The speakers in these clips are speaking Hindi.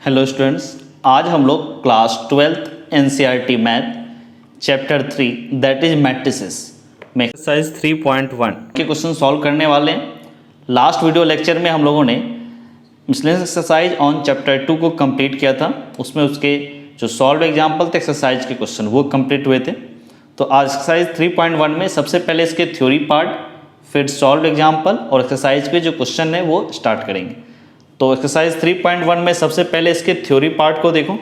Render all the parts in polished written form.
हेलो स्टूडेंट्स, आज हम लोग class 12th NCERT math chapter 3 that is matrices में एक्सरसाइज 3.1 के क्वेश्चन सॉल्व करने वाले हैं। लास्ट वीडियो लेक्चर में हम लोगों ने मिसलेनियस एक्सरसाइज ऑन चैप्टर 2 को कंप्लीट किया था। उसमें उसके जो सॉल्व एग्जाम्पल थे एक्सरसाइज के क्वेश्चन वो कंप्लीट हुए थे। तो आज एक्सरसाइज 3.1 में सबसे पहले इसके थ्योरी पार्ट, फिर सॉल्व एग्जाम्पल और एक्सरसाइज के जो क्वेश्चन है वो स्टार्ट करेंगे। तो एक्सरसाइज 3.1 में सबसे पहले इसके थ्योरी पार्ट को देखो।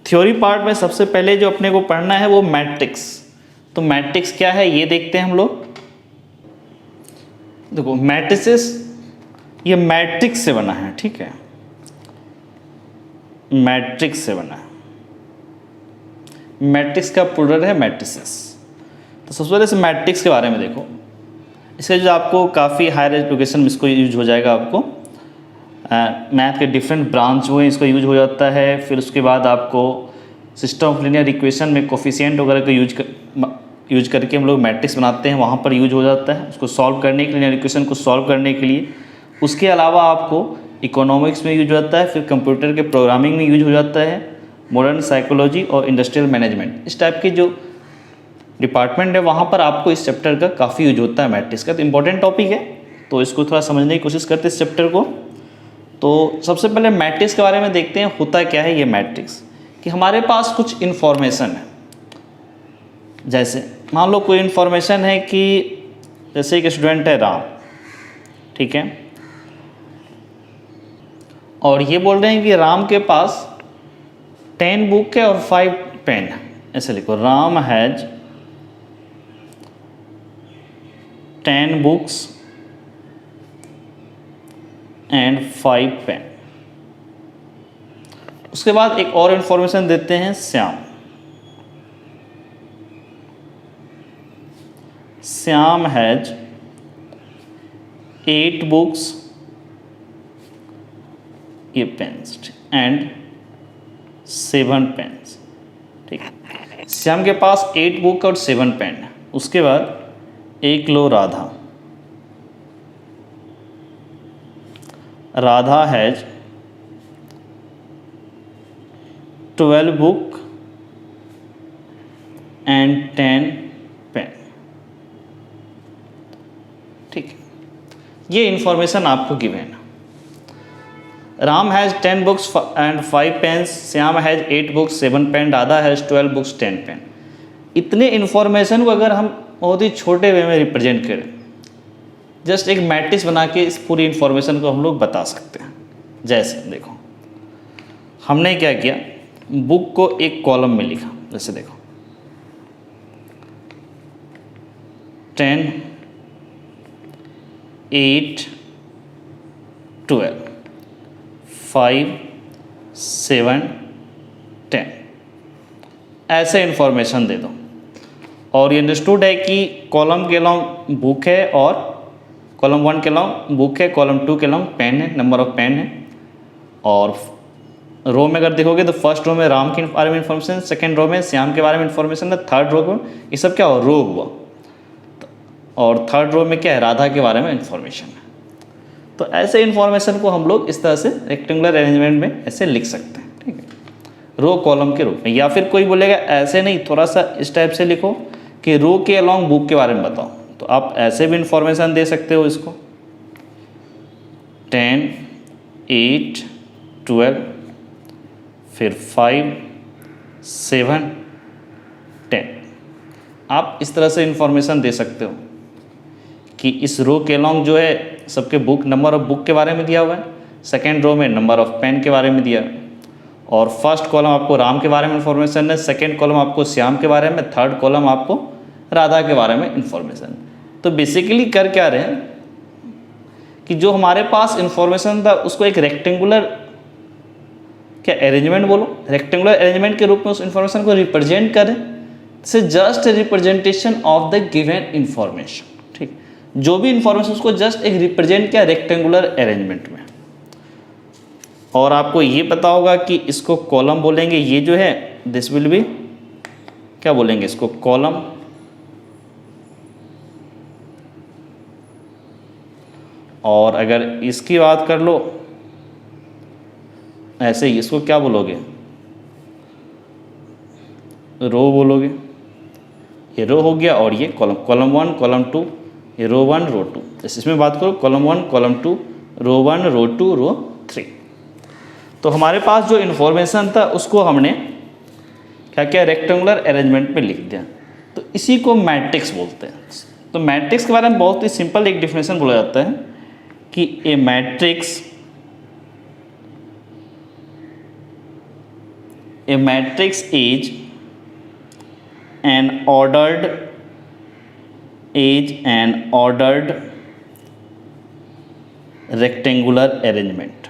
थ्योरी पार्ट में सबसे पहले जो अपने को पढ़ना है वो मैट्रिक्स। तो मैट्रिक्स क्या है ये देखते हैं हम लोग। देखो मैट्रिसेस ये मैट्रिक्स से बना है, ठीक है, मैट्रिक्स से बना है। मैट्रिक्स का प्लूरल है मैट्रिसेस। तो सबसे पहले इस मैट्रिक्स के बारे में देखो। इसका जो आपको काफ़ी हायर एजुकेशन में इसको यूज हो जाएगा। आपको मैथ के डिफरेंट ब्रांच हुए इसको यूज हो जाता है। फिर उसके बाद आपको सिस्टम ऑफ लीनियर इक्वेशन में कोफिशिएंट वगैरह को यूज करके हम लोग मैट्रिक्स बनाते हैं, वहाँ पर यूज हो जाता है उसको सॉल्व करने के लिए, लीनियर इक्वेशन को सॉल्व करने के लिए। उसके अलावा आपको इकोनॉमिक्स में यूज हो जाता है, फिर कंप्यूटर के प्रोग्रामिंग में यूज हो जाता है, मॉडर्न साइकोलॉजी और इंडस्ट्रियल मैनेजमेंट, इस टाइप की जो डिपार्टमेंट है वहाँ पर आपको इस चैप्टर का काफ़ी यूज होता है मैट्रिक्स का। तो इंपॉर्टेंट टॉपिक है, तो इसको थोड़ा समझने की कोशिश करते हैं इस चैप्टर को। तो सबसे पहले मैट्रिक्स के बारे में देखते हैं। होता क्या है ये मैट्रिक्स, कि हमारे पास कुछ इन्फॉर्मेशन है। जैसे मान लो कोई इन्फॉर्मेशन है कि जैसे एक स्टूडेंट है राम, ठीक है, और ये बोल रहे हैं कि राम के पास 10 बुक है और 5 पेन है। ऐसे लिखो, Ram has 10 books and 5 pen. उसके बाद एक और इंफॉर्मेशन देते हैं, श्याम हैज 8 बुक्स ये पेन्स एंड 7 पेन्स। ठीक है, श्याम के पास 8 बुक और 7 पेन है। उसके बाद एक लो Radha has 12 book and 10 pen. ठीक है, ये इंफॉर्मेशन आपको गिवन है। Ram has 10 books and 5 pens, Shyam has 8 books 7 pen, Radha has 12 books 10 pen. इतने इंफॉर्मेशन को अगर हम बहुत ही छोटे वे में रिप्रेजेंट करें, जस्ट एक मैट्रिक्स बना के इस पूरी इंफॉर्मेशन को हम लोग बता सकते हैं। जैसे देखो हमने क्या किया, बुक को एक कॉलम में लिखा। जैसे देखो 10, 8, 12, 5, 7, 10 ऐसे इंफॉर्मेशन दे दो। और ये अंडरस्टूड है कि कॉलम के लॉन्ग बुक है और कॉलम 1 के लॉन्ग बुक है, कॉलम 2 के लॉन्ग पेन है, नंबर ऑफ पेन है। और रो में अगर देखोगे तो फर्स्ट रो में राम के बारे में इंफॉर्मेशन, सेकंड रो में श्याम के बारे में इंफॉर्मेशन है, थर्ड रो में ये सब क्या हो, रो हुआ, और थर्ड रो में क्या है, राधा के बारे में इंफॉर्मेशन है। तो ऐसे इंफॉर्मेशन को हम लोग इस तरह से रेक्टेंगुलर अरेंजमेंट में ऐसे लिख सकते हैं। ठीक है, रो कॉलम के रूप में। या फिर कोई बोलेगा ऐसे नहीं, थोड़ा सा इस टाइप से लिखो कि रो के अलॉन्ग बुक के बारे में बताओ, तो आप ऐसे भी इंफॉर्मेशन दे सकते हो इसको। 10, 8, 12, फिर 5, 7, 10। आप इस तरह से इंफॉर्मेशन दे सकते हो कि इस रो के अलॉन्ग जो है सबके बुक, नंबर ऑफ बुक के बारे में दिया हुआ है, सेकेंड रो में नंबर ऑफ पेन के बारे में दिया है, और फर्स्ट कॉलम आपको राम के बारे में इंफॉर्मेशन है, सेकेंड कॉलम आपको श्याम के बारे में, थर्ड कॉलम आपको राधा के बारे में इंफॉर्मेशन। तो बेसिकली कर क्या रहे हैं कि जो हमारे पास इंफॉर्मेशन था उसको एक रेक्टेंगुलर क्या अरेंजमेंट बोलो, रेक्टेंगुलर अरेंजमेंट के रूप में उस इंफॉर्मेशन को रिप्रेजेंट करें। से just representation of the given information. ठीक, जो भी इंफॉर्मेशन उसको जस्ट एक रिप्रेजेंट किया रेक्टेंगुलर अरेंजमेंट में। और आपको ये पता होगा कि इसको कॉलम बोलेंगे, ये जो है दिस विल बी क्या बोलेंगे, इसको कॉलम, और अगर इसकी बात कर लो ऐसे ही इसको क्या बोलोगे, रो बोलोगे। ये रो हो गया और ये कॉलम, कॉलम 1 कॉलम 2, ये रो 1 रो 2। जैसे इसमें बात करो कॉलम 1 कॉलम 2 रो 1 रो 2 रो 3। तो हमारे पास जो इन्फॉर्मेशन था उसको हमने क्या किया, रेक्टेंगुलर अरेंजमेंट में लिख दिया। तो इसी को मैट्रिक्स बोलते हैं। तो मैट्रिक्स के बारे में बहुत ही सिंपल एक डिफिनेशन बोला जाता है कि a matrix is an ordered rectangular arrangement.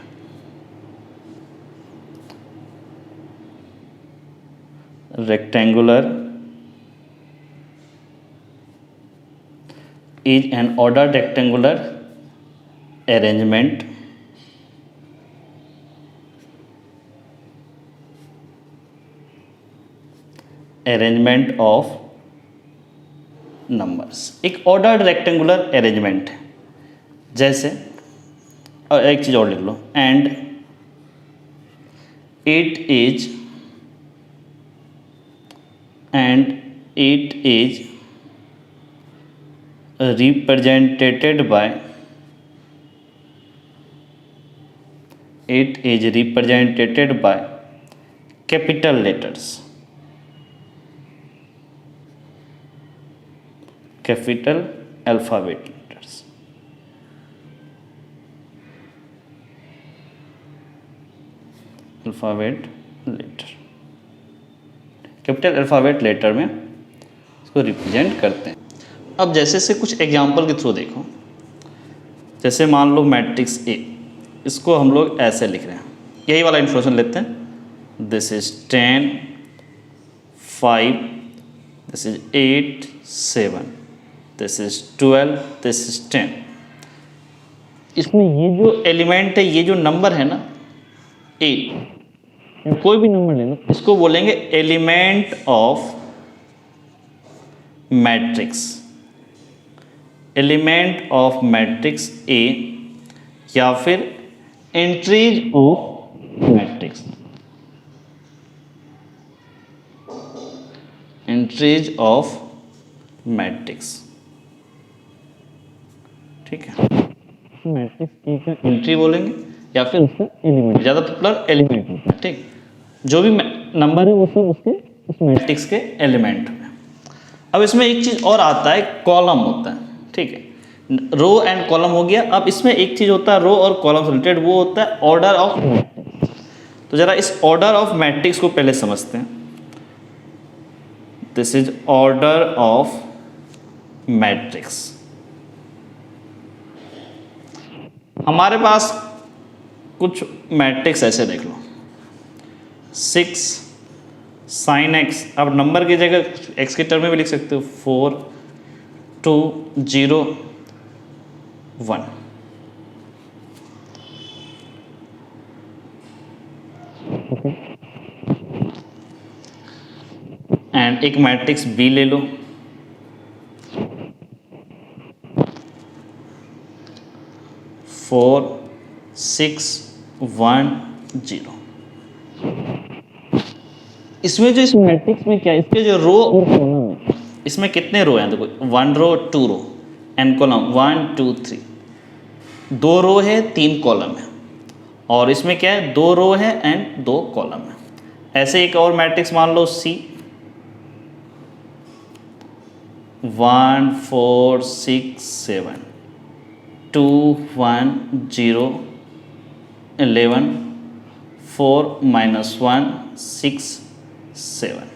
Rectangular is an ordered rectangular arrangement of numbers. एक ऑर्डर्ड रेक्टेंगुलर अरेंजमेंट है। जैसे और एक चीज़ और लिख लो, and it is represented by capital letters, capital alphabet letters। Capital alphabet letter में इसको रिप्रेजेंट करते हैं। अब जैसे से कुछ एग्जांपल के थ्रू देखो। जैसे मान लो मैट्रिक्स ए, इसको हम लोग ऐसे लिख रहे हैं, यही वाला इंफॉर्मेशन लेते हैं। This is 10 5, this is 8 7, this is 12, this is 10। इसमें ये जो एलिमेंट है, ये जो नंबर है ना 8, कोई भी नंबर ले लो, इसको बोलेंगे element of matrix, element of matrix A, या फिर entries of matrix, entries of matrix. ठीक है, मैट्रिक्स ए का एंट्री बोलेंगे या फिर उसका एलिमेंट, ज़्यादा पॉपुलर एलिमेंट होता है। ठीक, जो भी नंबर है वो सब उसके उस मैट्रिक्स के एलिमेंट में। अब इसमें एक चीज़ और आता है, कॉलम होता है। ठीक है, रो एंड कॉलम हो गया। अब इसमें एक चीज़ होता है रो और कॉलम से रिलेटेड, वो होता है ऑर्डर ऑफ मैट्रिक्स। तो ज़रा इस ऑर्डर ऑफ मैट्रिक्स को पहले समझते हैं। This is order of matrix. हमारे पास कुछ मैट्रिक्स ऐसे देख लो, 6 sin x, अब नंबर की जगह x के टर्म में भी लिख सकते हो, 4 2 0 1। एंड एक मैट्रिक्स B ले लो, 4 6 1 0। इसमें जो इस मैट्रिक्स में क्या है, इसके जो रो और कॉलम है, इसमें कितने रो हैं? देखो 1 रो 2 रो एंड कॉलम 1 2 3, 2 रो है 3 कॉलम है। और इसमें क्या है, 2 रो है एंड 2 कॉलम है। ऐसे एक और मैट्रिक्स मान लो C, 1 4 6 7 2 1 0 11 4 -1 6 7।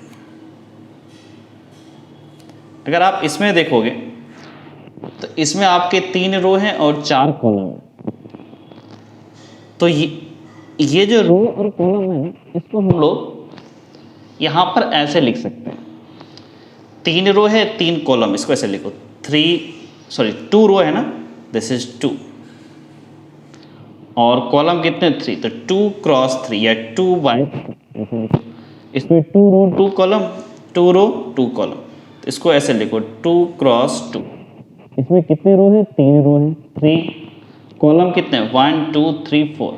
अगर आप इसमें देखोगे तो इसमें आपके 3 रो हैं और 4 कॉलम हैं। तो ये जो रो और कॉलम है, इसको हम लोग यहां पर ऐसे लिख सकते हैं, 3 रो है 3 कॉलम, इसको ऐसे लिखो 2 रो है ना, दिस इज 2, और कॉलम कितने 3, तो 2 क्रॉस 3 या 2 बाय, इसमें 2 रो 2 कॉलम, 2 रो 2 कॉलम, तो इसको ऐसे लिखो 2 क्रॉस 2। इसमें कितने रो है, 3 रो है, 3 कॉलम कितने 1 2 3 4,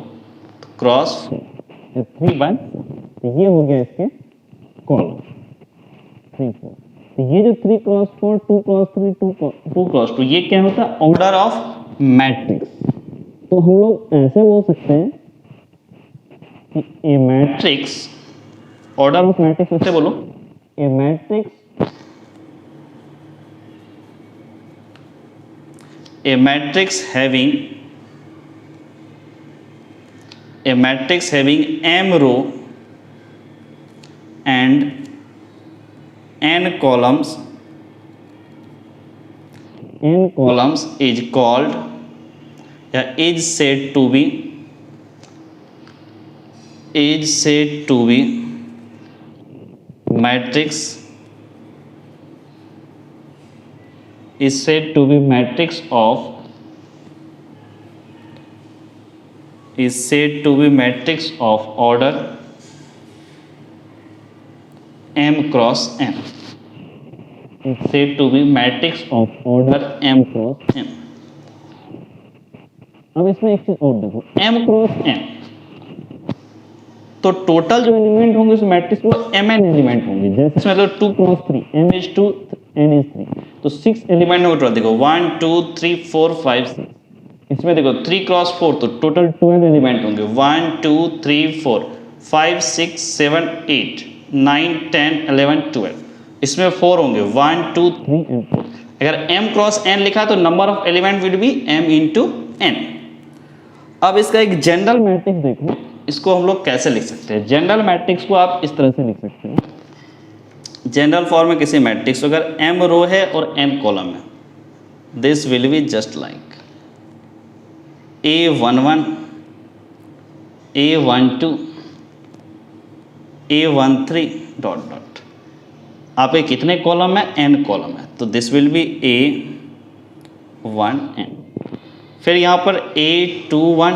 क्रॉस 4। 3 1, तो ये हो गया इसके कॉलम 3 4। तो ये जो 3 क्रॉस 4 2 क्रॉस 3 2 क्रॉस 2 ये क्या होता है? Order of matrix. तो हम लोग ऐसे बोल सकते हैं कि a matrix, order of matrix कैसे बोलो? ए matrix having m row and n columns is called या is said to be matrix of order m cross n. Is said to be matrix of order m cross n. अब इसमें एक चीज और देखो, m क्रॉस n, तो टोटल जो एलिमेंट होंगे उस मैट्रिक्स में mn एलिमेंट होंगे। जैसे इसमें मतलब 2 cross 3, m is 2 n is 3, तो 6 एलिमेंट होंगे टोटल। देखो 1 2 3 4 5 6। इसमें देखो 3 क्रॉस 4, तो टोटल 12 एलिमेंट होंगे। 1 2 3 4 5 6 7 8 9 10 11 12। इसमें 4 होंगे 1 2 3 and 4। अगर m क्रॉस n लिखा तो number of element will be m into n। अब इसका एक जनरल मैट्रिक्स देखो, इसको हम लोग कैसे लिख सकते हैं? जनरल मैट्रिक्स को आप इस तरह से लिख सकते हैं। जनरल फॉर्म में किसी मैट्रिक्स अगर m रो है और n कॉलम है, this will be just like A11 A12 A13 dot dot. आपके कितने कॉलम है? n कॉलम है, तो दिस विल बी A1n। फिर यहाँ पर A21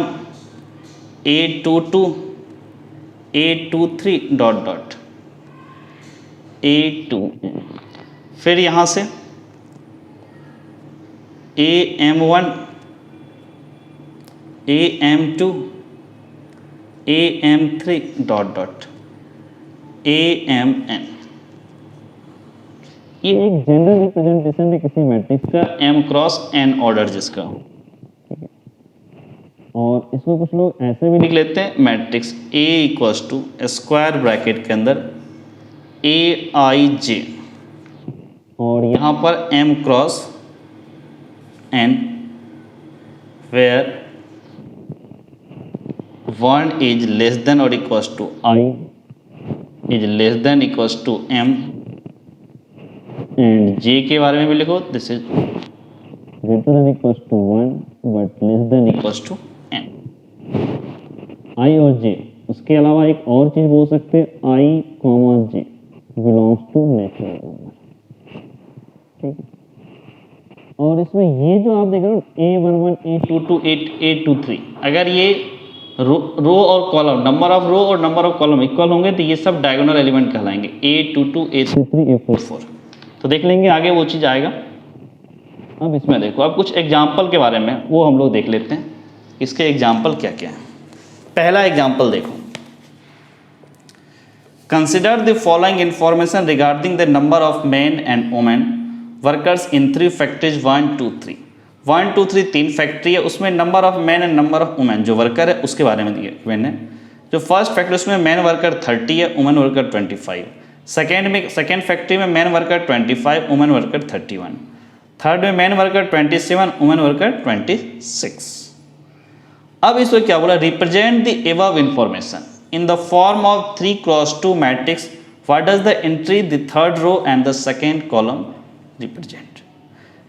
A22 A23 dot dot A2n। फिर यहाँ से AM1 AM2 AM3 dot dot AMN। ये एक जनरल रिप्रेजेंटेशन है किसी मैट्रिक्स का, m क्रॉस n ऑर्डर जिसका हो। और इसको कुछ लोग ऐसे भी लिख लेते हैं matrix A equals to square bracket के अंदर AIJ, और यहाँ पर m cross n where 1 is less than और equals to I is less than equals to m and j के बारे में भी लिखो, this is greater than equals to 1 but less than equals to n। I और J। उसके अलावा एक और चीज बोल सकते हैं I, J belongs to natural number. ठीक है, और इसमें ये जो आप देख रहे हो A11 A22 A23, अगर ये रो और कॉलम, नंबर ऑफ रो और नंबर ऑफ कॉलम इक्वल होंगे तो ये सब डायगोनल एलिमेंट कहलाएंगे A22 A33 A44। तो देख लेंगे आगे वो चीज़ आएगा। अब इसमें देखो, अब कुछ एग्जाम्पल के बारे में वो हम लोग देख लेते हैं, इसके एग्जाम्पल क्या क्या है। पहला एग्जाम्पल देखो, consider the following information regarding the number of man and women workers in 3 factories 1 2 3। 1 2 3 3 factory है, उसमें number of man and number of women जो वर्कर है उसके बारे में दिया मैंने। जो फर्स्ट फैक्ट्री उसमें मैन वर्कर 30 है, वुमेन वर्कर 25। सेकेंड फैक्ट्री में man worker 25, women worker 31। Third में मैन वर्कर 27, वुमेन वर्कर 26। अब इसको क्या बोला? Represent the above information in the form of 3 cross 2 matrix. What does the entry the third row and the second column represent?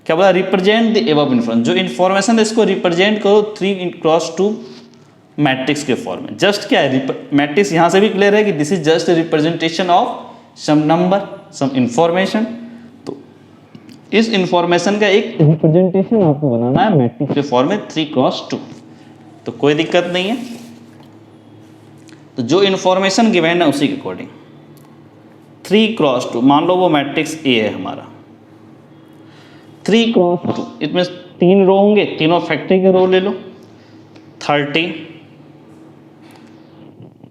क्या बोला? Represent the above information. जो इंफॉर्मेशन है इसको रिप्रेजेंट करो 3 क्रॉस 2 मैट्रिक्स के फॉर्म में। जस्ट क्या है मैट्रिक्स, यहाँ से भी क्लियर है कि this is just representation of some number, some information. तो इस इंफॉर्मेशन का एक रिप्रेजेंटेशन आपको बनाना है मैट्रिक्स के फॉर्म में 3 क्रॉस 2, तो कोई दिक्कत नहीं है। तो जो इंफॉर्मेशन गिवन है उसी के अकॉर्डिंग 3 क्रॉस 2, मान लो वो मैट्रिक्स ए है हमारा, 3 क्रॉस 2, इसमें 3 रो होंगे, तीनों फैक्ट्री के रो ले लो, 30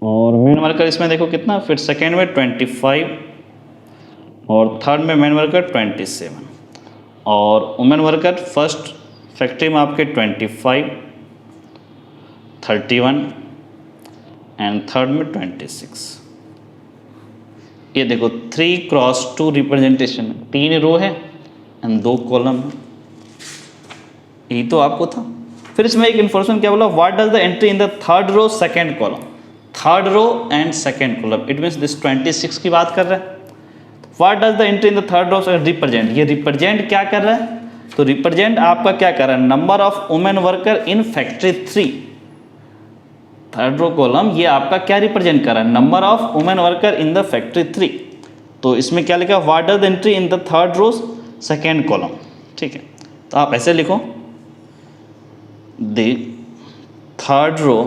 और मेन वर्कर इसमें देखो कितना, फिर सेकेंड में 25 और थर्ड में मेन वर्कर 27 और वुमेन वर्कर फर्स्ट फैक्ट्री में आपके 25, 31 एंड थर्ड में 26। ये देखो 3x2 रिप्रेजेंटेशन, 3 रो है एंड 2 कॉलम है, यही तो आपको था। फिर इसमें एक इन्फॉर्मेशन क्या बोला, what does the entry in the third row second column, third row and second column, it means this 26 की बात कर रहा है। What does the entry in the third row represent, ये रिप्रेजेंट क्या कर रहा है, तो रिप्रेजेंट आपका क्या कर रहा है, number of women worker in factory 3। Third row column ये आपका क्या रिप्रेजेंट कर रहा है, number of women worker in the factory 3। तो इसमें क्या लिखा, what does the entry in the third row second column, ठीक है। तो आप ऐसे लिखो, the third row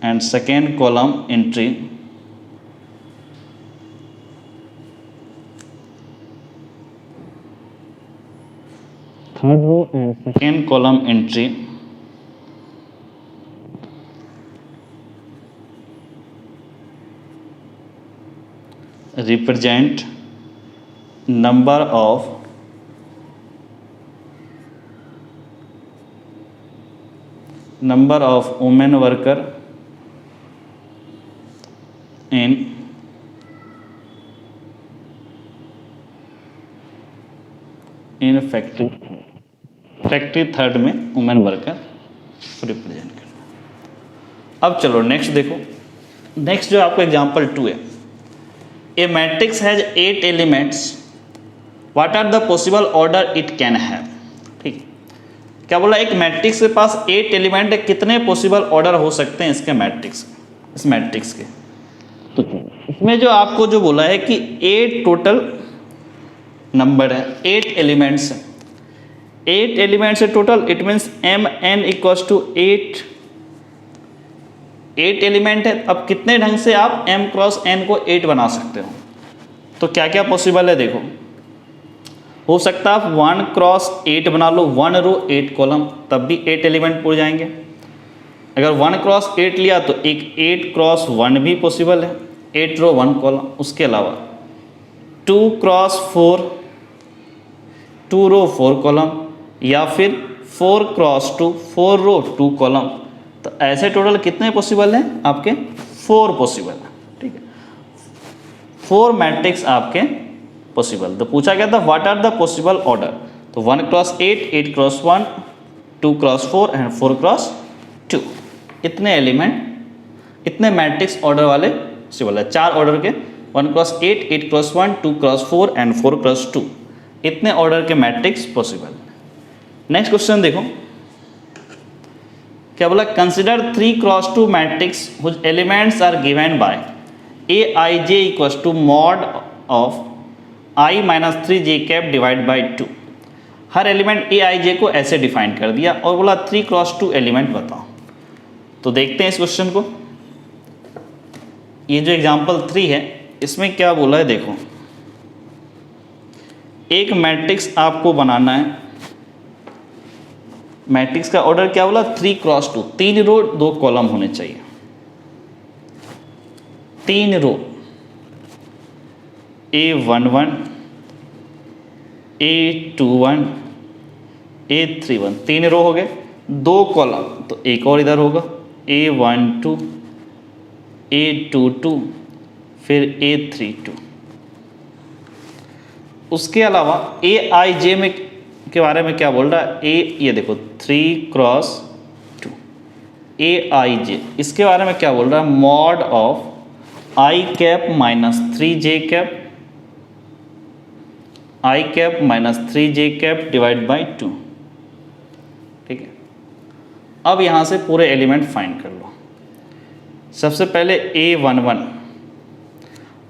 and second column entry third row and second column entry represent number of women worker in factory third में वुमेन वर्कर रिप्रेजेंट करना। अब चलो नेक्स्ट देखो, नेक्स्ट जो आपको एग्जांपल 2 है, a matrix has 8 elements, what are the possible order it can have. ठीक है, क्या बोला, एक मैट्रिक्स के पास 8 एलिमेंट है, कितने पॉसिबल ऑर्डर हो सकते हैं इसके मैट्रिक्स, इस मैट्रिक्स के। तो इसमें जो आपको जो बोला है कि 8 टोटल नंबर है, 8 एलिमेंट्स है, 8 एलिमेंट्स है total, it means mn equals to 8 element है। अब कितने ढंग से आप m क्रॉस n को 8 बना सकते हो, तो क्या क्या पॉसिबल है देखो। हो सकता है आप 1 क्रॉस 8 बना लो, 1 रो 8 कॉलम, तब भी 8 एलिमेंट पूरे जाएंगे। अगर 1 क्रॉस 8 लिया तो एक 8 क्रॉस 1 भी पॉसिबल है, 8 रो 1 कॉलम। उसके अलावा 2 क्रॉस 4, 2 रो 4 कॉलम, या फिर 4 क्रॉस 2, 4 रो 2 कॉलम। तो ऐसे टोटल कितने पॉसिबल हैं आपके, 4 पॉसिबल है। ठीक है, 4 मैट्रिक्स आपके पॉसिबल। तो पूछा गया था what are the possible order, तो 1 cross 8, 8 cross 1, 2 cross 4 and 4 cross 2। इतने एलिमेंट, इतने मैट्रिक्स ऑर्डर वाले पॉसिबल है, 4 ऑर्डर के, 1 cross 8, 8 cross 1, 2 cross 4 and 4 cross 2, इतने ऑर्डर के मैट्रिक्स पॉसिबल। नेक्स्ट क्वेश्चन देखो, क्या बोला, consider 3 cross 2 matrix whose elements are given by aij equals to mod of i minus 3j cap divide by 2। हर एलिमेंट aij को ऐसे डिफाइन कर दिया और बोला 3 क्रॉस 2 एलिमेंट बताओ। तो देखते हैं इस क्वेश्चन को। ये जो एग्जांपल 3 है इसमें क्या बोला है देखो, एक मैट्रिक्स आपको बनाना है, मैट्रिक्स का ऑर्डर क्या बोला, 3 क्रॉस 2, 3 रो 2 कॉलम होने चाहिए, 3 रो A11, A21, A31, 3 रो हो गए, 2 कॉलम, तो एक और इधर होगा A12, A22, फिर A32। उसके अलावा aij में के बारे में क्या बोल रहा है, ये देखो 3 क्रॉस 2 aij, इसके बारे में क्या बोल रहा है, mod of i cap minus 3j cap, i cap minus 3j cap divide by 2। ठीक है, अब यहाँ से पूरे एलिमेंट फाइंड कर लो। सबसे पहले A11,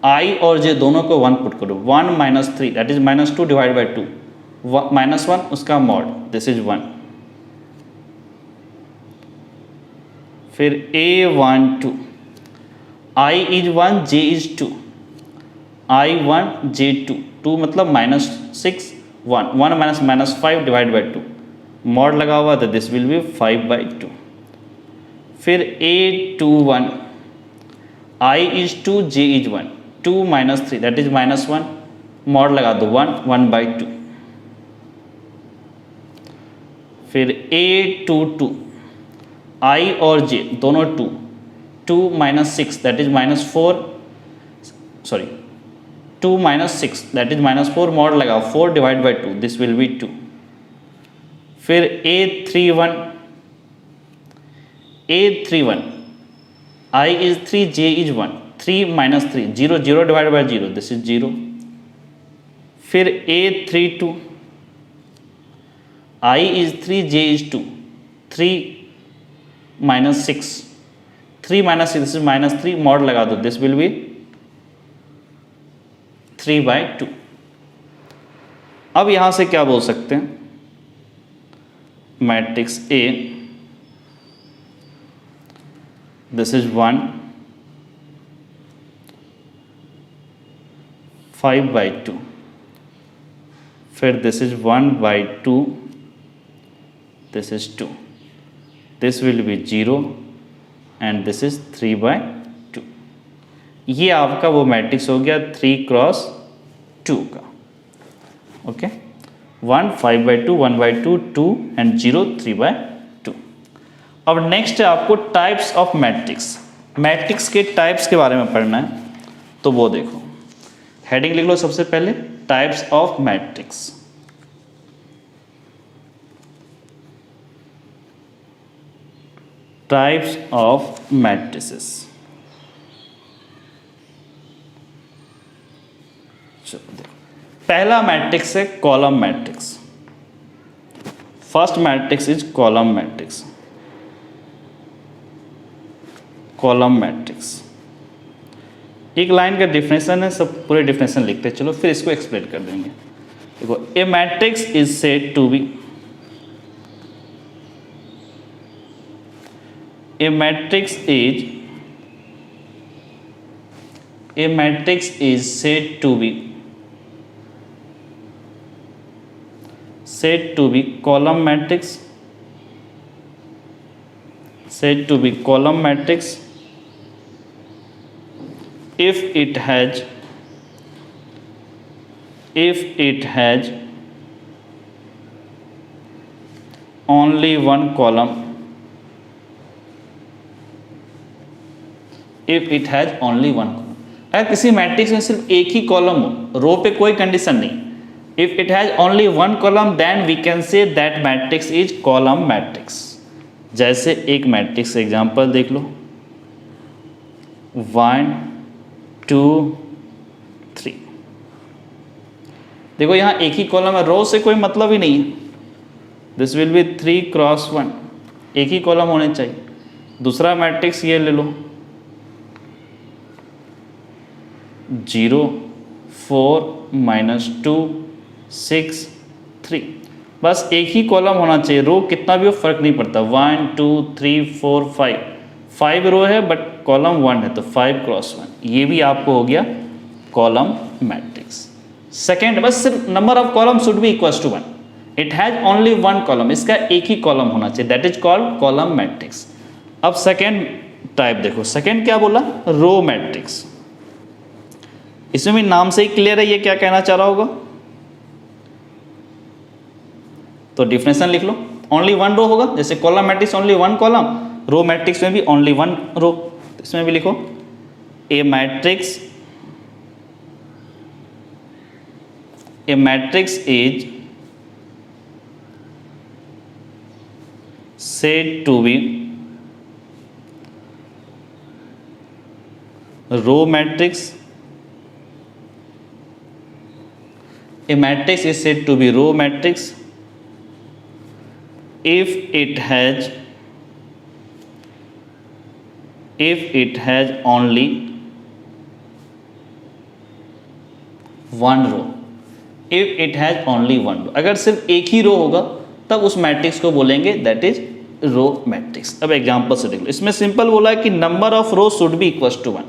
i और j दोनों को 1 पुट करो, 1 minus 3 that is minus 2 divide by 2, minus 1 उसका मॉड, दिस इज 1। फिर A12, i is 1, j is 2, I1 J2, 2 मतलब -6, 1 माइनस -5 डिवाइड बाई 2, मॉड लगा हुआ तो दिस विल बी 5/2. फिर A21 I is 2 J is 1, 2 - 3 that is -1, mod लगा दो 1/2. फिर A22 I और J दोनों 2, 2 - 6 that is -4, sorry 2 - 6 that is -4, mod लगा 4 divide by 2, this will be 2. फिर A31 I is 3 J is 1, 3 - 3 0, 0 divide by 0, this is 0. फिर A32 I is 3 J is 2, 3 - 6, 3 - 6 this is -3, mod लगा दो दिस विल बी 3/2. अब यहां से क्या बोल सकते हैं, मैट्रिक्स A दिस इज 1, 5/2. फिर this is 1/2, this is 2, this will B 0 and this is 3/2. ये आपका वो मैट्रिक्स हो गया 3x2 का. Okay, 1 5/2, 1/2, 2 and 0 3/2. अब नेक्स्ट है आपको टाइप्स ऑफ मैट्रिक्स. मैट्रिक्स के टाइप्स के बारे में पढ़ना है, तो वो देखो, हेडिंग लिख लो सबसे पहले, types of matrix. Types of matrices. चलो देखो, पहला मैट्रिक्स है column matrix. First matrix is column matrix. Column matrix एक लाइन का डिफिनेशन है, सब पूरे डिफिनेशन लिखते हैं, चलो फिर इसको एक्सप्लेन कर देंगे. देखो, a matrix is said to be, a matrix is said to be column matrix, said to be column matrix if it has only one column, अगर किसी मैट्रिक्स में सिर्फ एक ही कॉलम हो, रो पे कोई कंडीशन नहीं, if it has only one column then we can say that matrix is column matrix. जैसे एक मैट्रिक्स एग्जांपल देख लो, 1 2 3. देखो यहाँ एक ही कॉलम है, रो से कोई मतलब ही नहीं है, दिस विल बी 3x1, एक ही कॉलम होने चाहिए. दूसरा मैट्रिक्स ये ले लो, 0 4 -2 6 3, बस एक ही कॉलम होना चाहिए, रो कितना भी हो फर्क नहीं पड़ता. 1 2 3 4 5 रो है बट कॉलम 1 है तो 5x1, ये भी आपको हो गया कॉलम मैट्रिक्स. सेकेंड, बस सिर्फ number of column should be equals to 1, it has only one column, इसका एक ही कॉलम होना चाहिए, that is called column matrix. अब सेकेंड टाइप देखो, सेकेंड क्या बोला, रो मैट्रिक्स. इसमें भी नाम से ही क्लियर है ये क्या कहना चाह रहा होगा, तो डिफिनेशन लिख लो, ओनली वन रो होगा. जैसे column matrix only one column, row matrix में भी ओनली वन रो. इसमें भी लिखो, a matrix is said to be row matrix. A matrix is said to be row matrix if it has only one row. If it has only one row, अगर सिर्फ एक ही रो होगा तब उस मैट्रिक्स को बोलेंगे दैट इज रो मैट्रिक्स. अब एग्जांपल से देख लो, इसमें सिंपल बोला है कि number of row should be equals to 1.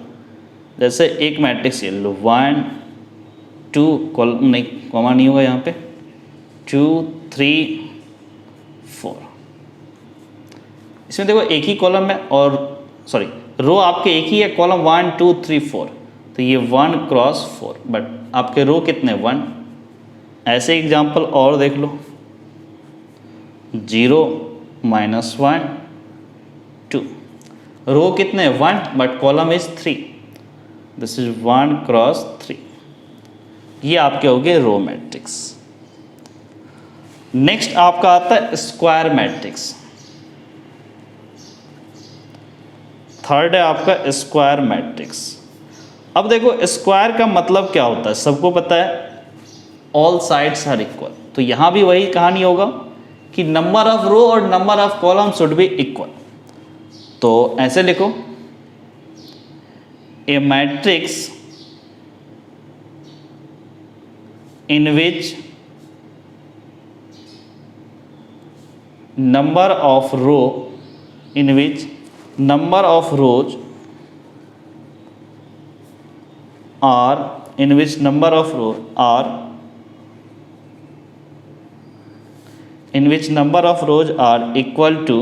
जैसे एक मैट्रिक्स ये लो, 1 2 कॉलम नहीं, कॉमा नहीं होगा यहाँ पे, 2 3 4। इसमें देखो एक ही कॉलम है और सॉरी रो आपके एक ही है, कॉलम 1 2 3 4, तो ये 1 क्रॉस 4, बट आपके रो कितने 1। ऐसे एग्जाम्पल और देख लो, 0 -1 2, रो कितने 1 but column is 3, this is 1 cross 3। ये आपके हो गए रो मैट्रिक्स। नेक्स्ट आपका आता है स्क्वायर मैट्रिक्स। थर्ड है आपका स्क्वायर मैट्रिक्स। अब देखो स्क्वायर का मतलब क्या होता है, सबको पता है, ऑल साइड्स आर इक्वल। तो यहां भी वही कहानी होगा कि नंबर ऑफ रो और number of column should be equal. तो ऐसे लिखो, a matrix in which number of row in which number of rows are in which number of rows are in which number of rows are equal to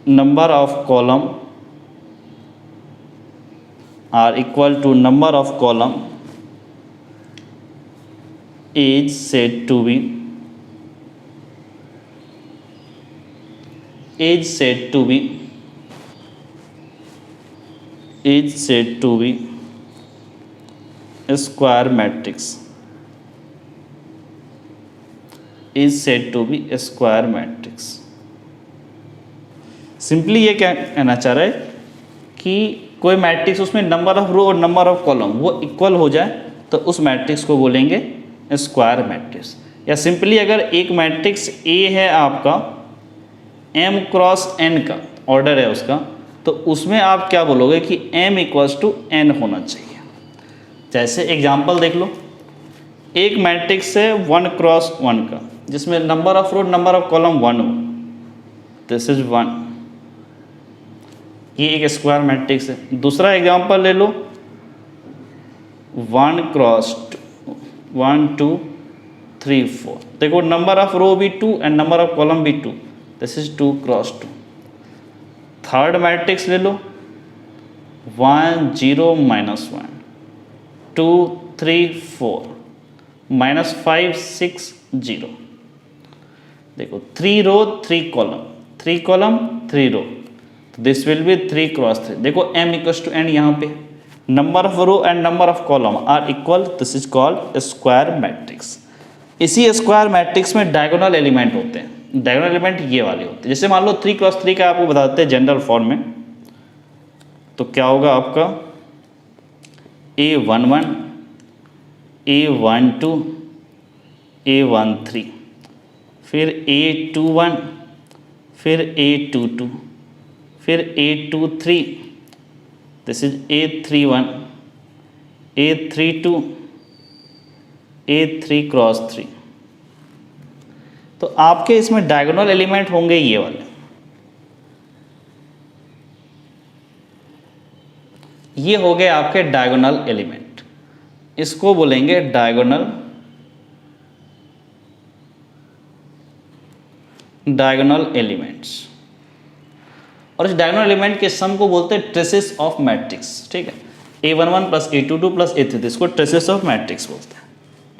number of column are equal to number of column is said to be a square matrix, is said to be a square matrix। Simply ये क्या कहना चाह रहा है कि कोई मैट्रिक्स उसमें नंबर ऑफ रो और नंबर ऑफ कॉलम वो इक्वल हो जाए तो उस मैट्रिक्स को बोलेंगे स्क्वायर मैट्रिक्स। या सिंपली अगर एक मैट्रिक्स ए है आपका m क्रॉस n का ऑर्डर है उसका, तो उसमें आप क्या बोलोगे कि m इक्वल्स टू n होना चाहिए। जैसे एग्जांपल देख लो, एक मैट्रिक्स है 1 क्रॉस 1 का जिसमें number of row number of column 1 हो, दिस इज 1, ये एक स्क्वायर मैट्रिक्स है। दूसरा एग्जांपल ले लो, 1 क्रॉस 1 2 3 4, देखो नंबर ऑफ रो भी 2 एंड नंबर ऑफ कॉलम भी 2, this is 2 cross 2। Third matrix ले लो, 1 0 -1 2 3 4 -5 6 0, देखो 3 row 3 column 3 column 3 row, this will be 3 cross 3। देखो m इक्वल्स टू n यहाँ पे, number of row and number of column are equal, this is called square matrix. इसी स्क्वायर मैट्रिक्स में डायगोनल एलिमेंट होते हैं। डायगोनल एलिमेंट ये वाले होते हैं, जैसे मान लो 3 क्रॉस 3 का आपको बताते हैं जनरल फॉर्म में, तो क्या होगा आपका A11 A12 A13, फिर A21, फिर A22, फिर A23, this is A31 A32 A3 cross 3। तो आपके इसमें डायगोनल एलिमेंट होंगे ये वाले, ये हो गए आपके डायगोनल एलिमेंट, इसको बोलेंगे डायगोनल एलिमेंट्स। और इस डायगोनल एलिमेंट के सम को बोलते हैं ट्रेसेस ऑफ मैट्रिक्स। ठीक है, A11 plus A22 plus A33, इसको ट्रेसेस ऑफ मैट्रिक्स बोलते हैं।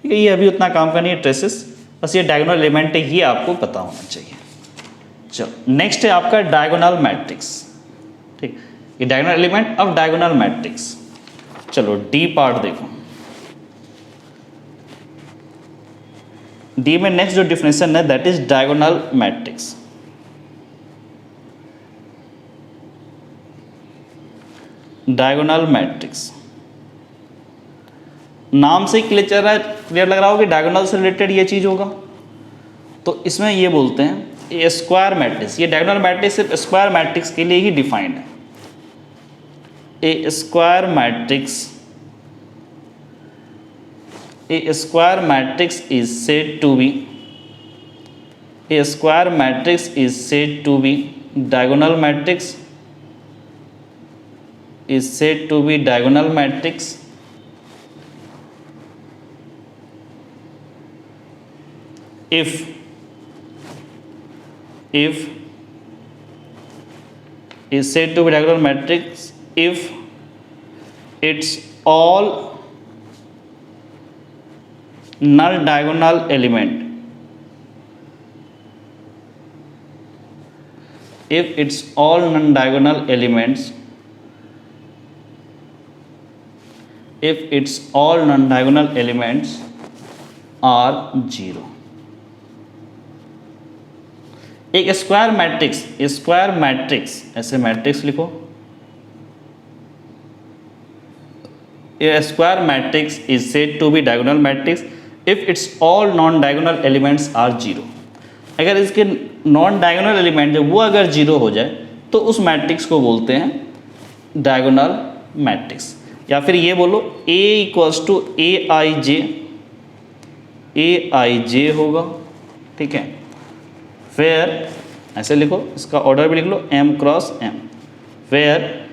ठीक है, ये अभी उतना काम का नहीं है ट्रेसेस, बस ये डायगोनल एलिमेंट है, ये आपको पता होना चाहिए। चलो नेक्स्ट है आपका डायगोनल मैट्रिक्स। ठीक, ये diagonal element of diagonal matrix. चलो डी पार्ट देखो, डी में नेक्स्ट जो डिफिनेशन है that is diagonal matrix. Diagonal matrix नाम से क्लियर लग रहा हो कि डायगोनल से रिलेटेड ये चीज होगा, तो इसमें ये बोलते हैं ये स्क्वायर मैट्रिक्स। ये डायगोनल मैट्रिक्स सिर्फ स्क्वायर मैट्रिक्स के लिए ही डिफाइंड है। A square matrix is said to be diagonal matrix is said to be diagonal matrix if is said to be diagonal matrix if its all null diagonal element if its all non-diagonal elements if its all non-diagonal elements are zero। एक स्क्वायर मैट्रिक्स ऐसे मैट्रिक्स लिखो, a square matrix is said to be diagonal matrix if its all non-diagonal elements are zero। अगर इसके नॉन डायगोनल एलिमेंट है वो अगर जीरो हो जाए तो उस मैट्रिक्स को बोलते हैं डायगोनल मैट्रिक्स। या फिर ये बोलो A equals to A i जे होगा, ठीक है। फिर ऐसे लिखो, इसका ऑर्डर भी लिख लो m क्रॉस m, वेयर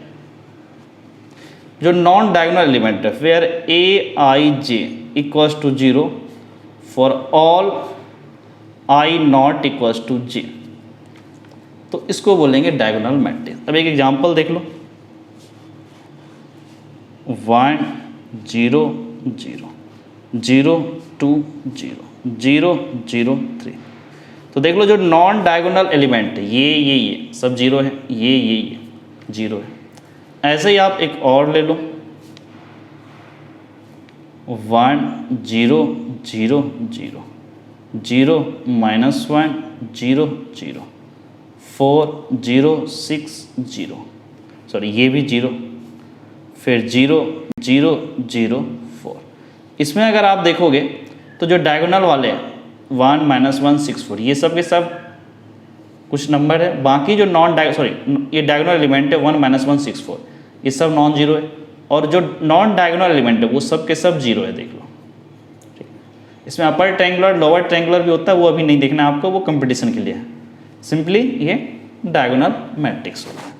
जो नॉन डायगोनल एलिमेंट है where a i j equals to zero for all i not equals to j, तो इसको बोलेंगे डायगोनल मैट्रिक्स। अब एक एग्जांपल देख लो, 1 0 0 0 2 0 0 0 3। तो देख लो जो नॉन डायगोनल एलिमेंट है ये सब जीरो है, ये जीरो है। ऐसे ही आप एक और ले लो, 1 0 0 0 0 -1 0 0 4 0 6 0, सॉरी ये भी जीरो, फिर 0 0 0 4। इसमें अगर आप देखोगे तो जो डायगोनल वाले हैं 1 -1 6 4 ये सब के सब कुछ नंबर है, बाकी जो ये डायगोनल एलिमेंट है 1 -1 6 4 ये सब नॉन जीरो है, और जो नॉन डायगोनल एलिमेंट है वो सब के सब जीरो है। देख लो, ठीक। इसमें अपर ट्रायंगुलर लोअर ट्रायंगुलर भी होता है, वो अभी नहीं देखना है आपको, वो कंपटीशन के लिए है। सिंपली ये डायगोनल मैट्रिक्स होता है।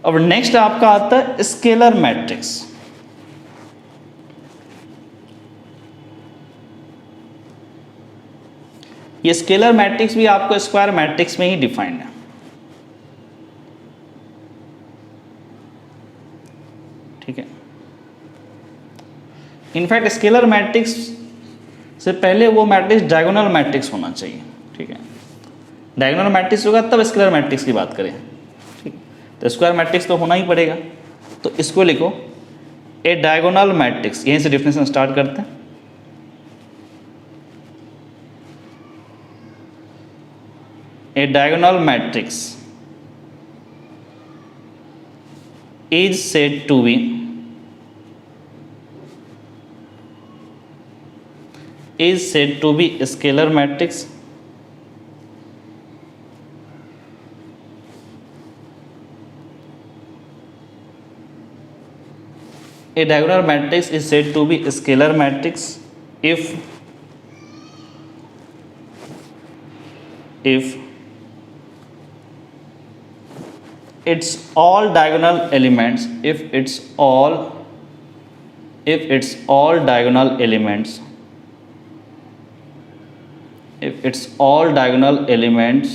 अब नेक्स्ट आपका आता है स्केलर मैट्रिक्स। ये स्केलर मैट्रिक्स भी आपको स्क्वायर मैट्रिक्स में ही डिफाइंड है, ठीक है। इनफैक्ट स्केलर मैट्रिक्स से पहले वो मैट्रिक्स डायगोनल मैट्रिक्स होना चाहिए, ठीक है। डायगोनल मैट्रिक्स होगा तब स्केलर मैट्रिक्स की बात करें, ठीक। तो स्क्वायर मैट्रिक्स तो होना ही पड़ेगा, तो इसको लिखो ए डायगोनल मैट्रिक्स। यहीं से डिफिनेशन स्टार्ट करते हैं। A diagonal matrix is said to be a scalar matrix a diagonal matrix is said to be a scalar matrix if its all diagonal elements if its all diagonal elements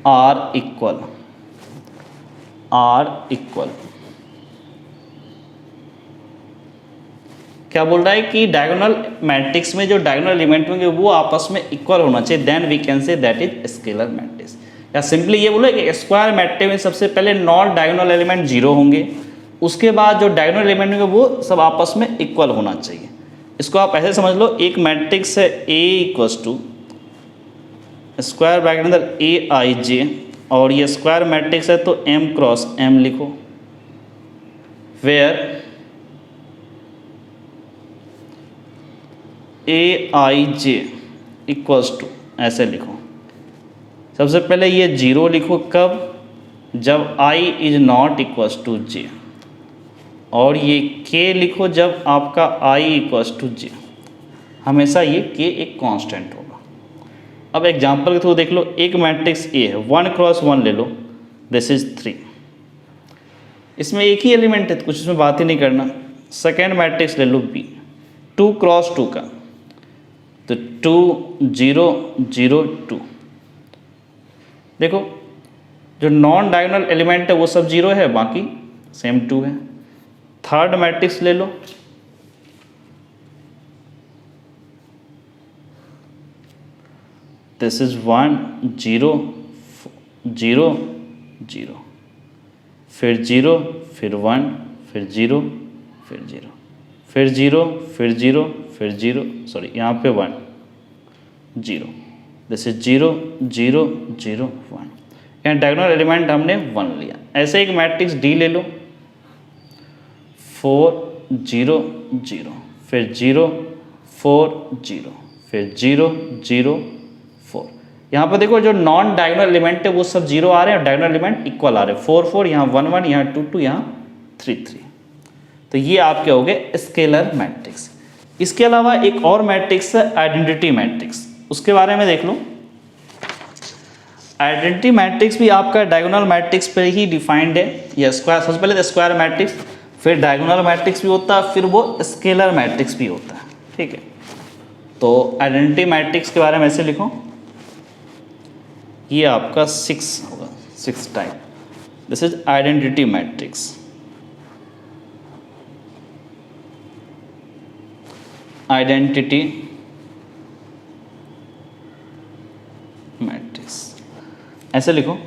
are equal क्या बोल रहा है कि डायगोनल मैट्रिक्स में जो डायगोनल एलिमेंट होंगे वो आपस में इक्वल होना चाहिए, then we can say that is scalar matrix. या सिंपली ये बोलो कि स्क्वायर मैट्रिक्स में सबसे पहले नॉन डायगोनल एलिमेंट जीरो होंगे, उसके बाद जो डायगोनल एलिमेंट होंगे वो सब आपस में इक्वल होना चाहिए। इसको आप ऐसे समझ लो, एक मैट्रिक्स है A equals to square bracket अंदर AIJ, और ये स्क्वायर मैट्रिक्स है तो M क्रॉस M लिखो, वेयर AIJ इक्वल्स टू, ऐसे लिखो। सबसे पहले ये जीरो लिखो, कब? जब I is not equals to J, और ये K लिखो जब आपका I इक्वल्स टू J। हमेशा ये K एक कांस्टेंट होगा। अब एग्जांपल के थ्रू देख लो, एक मैट्रिक्स A है, 1 क्रॉस 1 ले लो, दिस इज 3। इसमें एक ही एलिमेंट है तो कुछ इसमें बात ही नहीं करना। सेकेंड मैट्रिक्स ले लो B, 2 क्रॉस 2 का, तो 2 0 0 2। देखो जो नॉन डायगोनल एलिमेंट है वो सब 0 है, बाकी सेम 2 है। थर्ड मैट्रिक्स ले लो, दिस इज 1 0 0 0, फिर 0 फिर 1 फिर 0 फिर 0 फिर 0 फिर 0 फिर 0, सॉरी यहाँ पे 1 0, दिस इज 0 0 0 1। यहाँ डायगोनल एलिमेंट हमने 1 लिया। ऐसे एक मैट्रिक्स D ले लो, 4 0 0, फिर 0 4 0, फिर 0 0 4। यहाँ पर देखो जो नॉन डायगोनल एलिमेंट है वो सब 0 आ रहे हैं और डायगोनल एलिमेंट इक्वल आ रहे हैं, 4 4, यहाँ 1 1, यहाँ 2 2, यहाँ 3 3। तो ये आपके हो गए स्केलर मैट्रिक्स। इसके अलावा एक और मैट्रिक्स है आइडेंटिटी मैट्रिक्स, उसके बारे में देख लो। आइडेंटिटी मैट्रिक्स भी आपका डायगोनल मैट्रिक्स पर ही डिफाइंड है, या स्क्वायर, सबसे पहले स्क्वायर मैट्रिक्स, फिर डायगोनल मैट्रिक्स भी होता है, फिर वो स्केलर मैट्रिक्स भी होता है। ठीक है, तो आइडेंटिटी मैट्रिक्स के बारे में ऐसे लिखो, ये आपका 6 होगा, 6 type. This is identity matrix. Identity matrix ऐसे लिखो,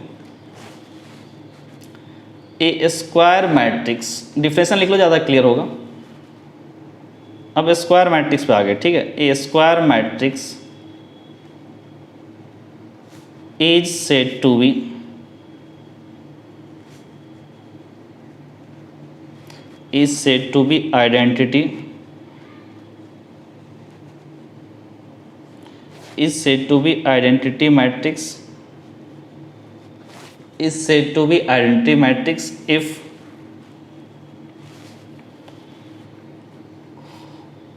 ए स्क्वायर मैट्रिक्स, डिफरेंशियल लिख लो, ज़्यादा क्लियर होगा। अब स्क्वायर मैट्रिक्स पे आ गए। ठीक है, a square matrix is said to be identity is said to be identity matrix if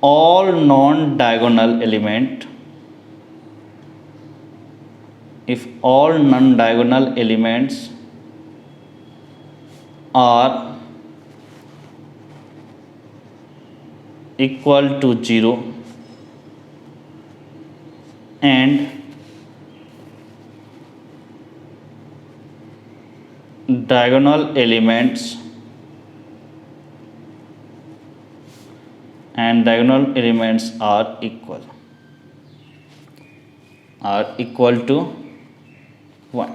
all non-diagonal elements are equal to 0 and diagonal elements are equal to 1।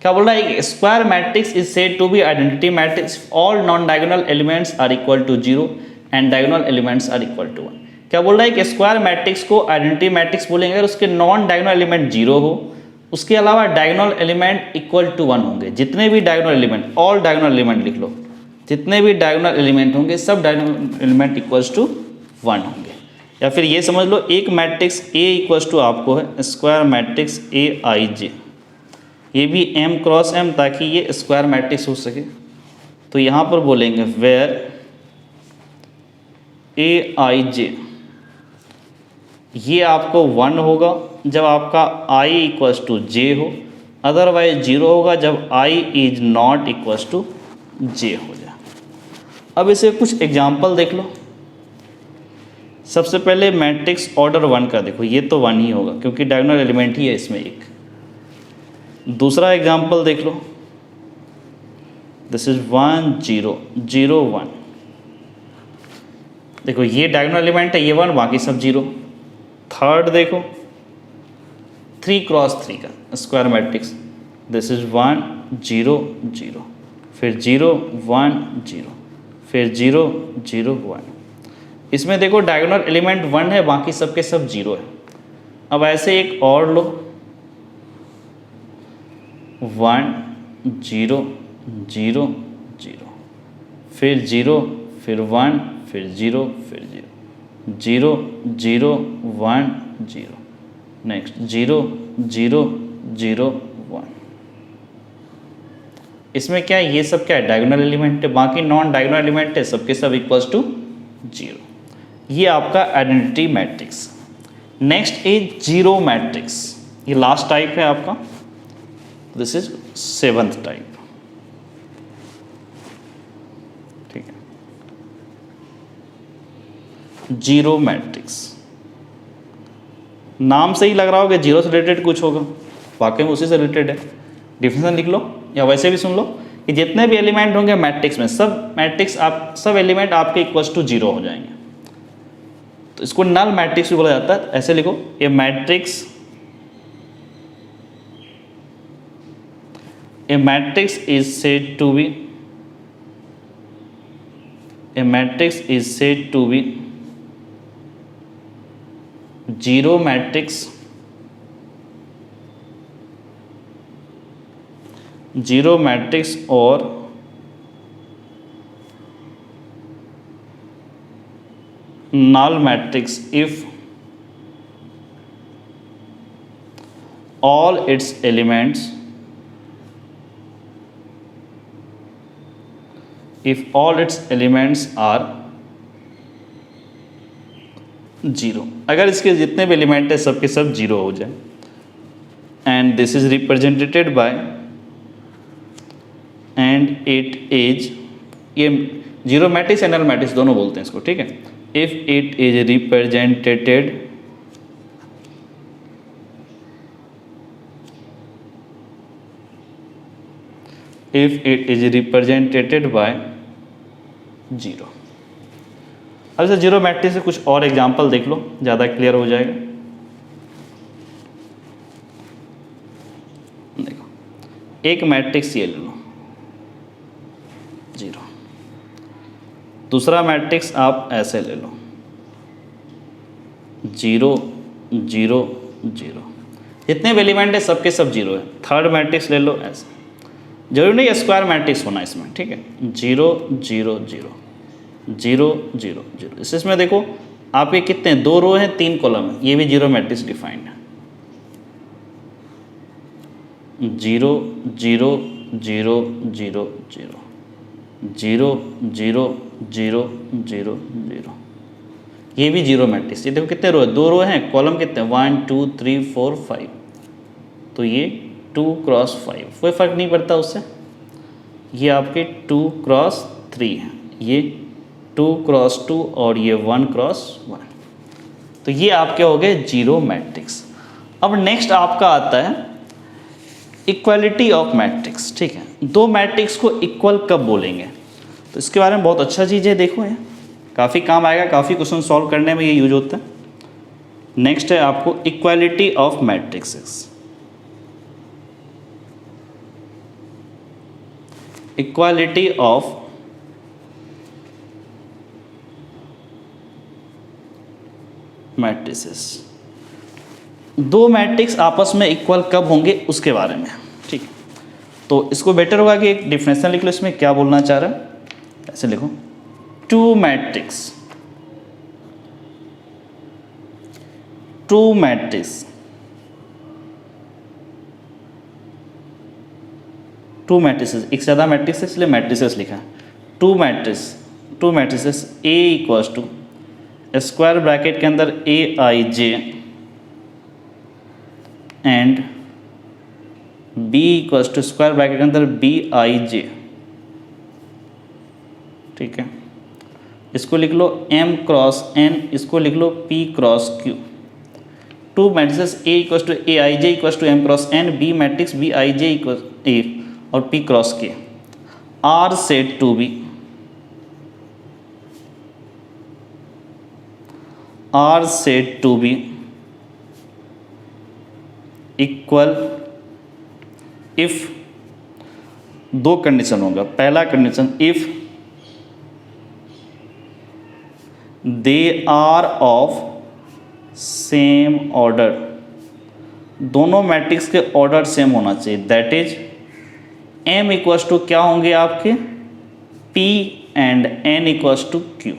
क्या बोल रहा है? एक square matrix is said to be identity matrix all non diagonal elements are equal to 0 and diagonal elements are equal to 1। क्या बोल रहा है कि स्क्वायर मैट्रिक्स को आइडेंटिटी मैट्रिक्स बोलेंगे अगर उसके नॉन डायगोनल एलिमेंट 0 हो, उसके अलावा डायगोनल एलिमेंट इक्वल टू 1 होंगे। जितने भी diagonal element, all diagonal element लिख लो, जितने भी डायगोनल एलिमेंट होंगे सब डायगोनल एलिमेंट इक्वल्स टू 1 होंगे। या फिर ये समझ लो एक मैट्रिक्स A इक्वल्स टू आपको है स्क्वायर मैट्रिक्स AIJ, ये भी M क्रॉस M ताकि ये स्क्वायर मैट्रिक्स हो सके। तो यहाँ पर बोलेंगे वेयर AIJ, ये आपको 1 होगा जब आपका I इक्वल्स टू J हो, अदरवाइज 0 होगा जब I is not equals to J हो जाए। अब इसे कुछ एग्जाम्पल देख लो। सबसे पहले मैट्रिक्स ऑर्डर 1 का देखो, ये तो 1 ही होगा क्योंकि डायगोनल एलिमेंट ही है इसमें एक। दूसरा एग्जाम्पल देख लो, दिस इज 1 0 0 1। देखो ये डायगोनल एलिमेंट है, ये 1, बाकी सब 0। थर्ड देखो 3 क्रॉस 3 का स्क्वायर मैट्रिक्स, दिस इज 1 0 0, फिर 0 1 0, फिर 0 0 1। इसमें देखो डायगोनल एलिमेंट 1 है, बाकी सबके सब 0 है। अब ऐसे एक और लो, 1 0 0 0, फिर 0, फिर 1, फिर 0, फिर 0 0 0 1 0, नेक्स्ट 0 0 0 1। इसमें क्या है, ये सब क्या है, डायगोनल एलिमेंट है, बाकी नॉन डायगोनल एलिमेंट है, सबके सब इक्वल्स टू 0। ये आपका identity matrix. Next is zero matrix, ये लास्ट टाइप है आपका। This is 7th type. ठीक है, जीरो मैट्रिक्स, नाम से ही लग रहा होगा जीरो से रिलेटेड कुछ होगा, वाकई में उसी से रिलेटेड है। डिफिनेशन लिख लो या वैसे भी सुन लो कि जितने भी एलिमेंट होंगे मैट्रिक्स में, सब मैट्रिक्स आप सब एलिमेंट आपके इक्वल्स टू जीरो हो जाएंगे। तो इसको नल मैट्रिक्स भी बोला जाता है। ऐसे लिखो, a matrix is said to be zero matrix or null matrix if all its elements are zero. अगर इसके जितने भी एलिमेंट है सबके सब जीरो हो जाए, and this is represented by, and it is, ये zero matrix and null matrix दोनों बोलते हैं इसको, ठीक है। If it is represented by zero. अब इसे जीरो मैट्रिक्स से कुछ और एग्जांपल देख लो, ज़्यादा क्लियर हो जाएगा। देखो, एक मैट्रिक्स ये ले लो, जीरो। दूसरा मैट्रिक्स आप ऐसे ले लो, जीरो जीरो जीरो। जितने भी एलिमेंट है सबके सब जीरो है। थर्ड मैट्रिक्स ले लो ऐसे, जरूरी नहीं स्क्वायर मैट्रिक्स होना इसमें, ठीक है। Zero zero zero zero zero zero. इसमें देखो आपके कितने, 2 रो हैं 3 कॉलम है, ये भी जीरो मैट्रिक्स डिफाइंड है। Zero zero zero zero zero zero zero zero zero zero, ये भी जीरो मैट्रिक्स। ये देखो कितने रो है, 2 रो हैं, कॉलम कितने, 1 2 3 4 5, तो ये 2 क्रॉस 5, कोई फर्क नहीं पड़ता उससे। ये आपके 2 क्रॉस 3 है, ये 2 क्रॉस 2 और ये 1 क्रॉस 1। तो ये आपके हो गए जीरो मैट्रिक्स। अब नेक्स्ट आपका आता है इक्वालिटी ऑफ मैट्रिक्स, ठीक है। 2 मैट्रिक्स को इक्वल कब बोलेंगे, तो इसके बारे में बहुत अच्छा चीज़ है, देखो ये काफ़ी काम आएगा, काफ़ी क्वेश्चन सॉल्व करने में ये यूज होता है। नेक्स्ट है आपको equality of matrixes. Equality of matrices, 2 matrix आपस में इक्वल कब होंगे उसके बारे में, ठीक है। तो इसको बेटर होगा कि एक डिफिनेशन लिख लो, इसमें क्या बोलना चाह रहा है, ऐसे लिखो, 2 मैट्रिक्स एक से ज़्यादा मैट्रिक्स है इसलिए मैट्रिसेस लिखा है। 2 matrices A equals to square bracket के अंदर Aij and B equals to square bracket के अंदर Bij, ठीक है। इसको लिख लो M क्रॉस N, इसको लिख लो P cross Q। 2 matrices A equals to Aij equals to M cross N, B matrix Bij equals A और P cross K are said to be equal if 2 condition होगा। पहला condition, if they are of same order, दोनों मैट्रिक्स के ऑर्डर सेम होना चाहिए, that is M equals to क्या होंगे आपके P and N equals to Q।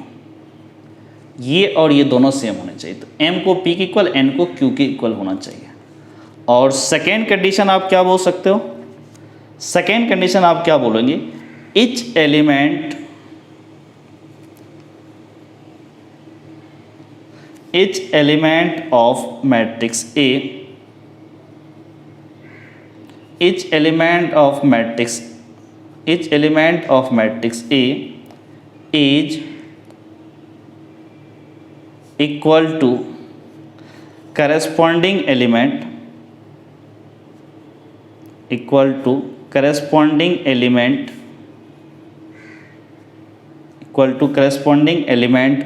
ये और ये दोनों सेम होने चाहिए, तो M को P के इक्वल, N को Q के इक्वल होना चाहिए। और सेकेंड कंडीशन आप क्या बोल सकते हो, सेकेंड कंडीशन आप क्या बोलेंगे, etch element of matrix A each element of matrix A is equal to corresponding element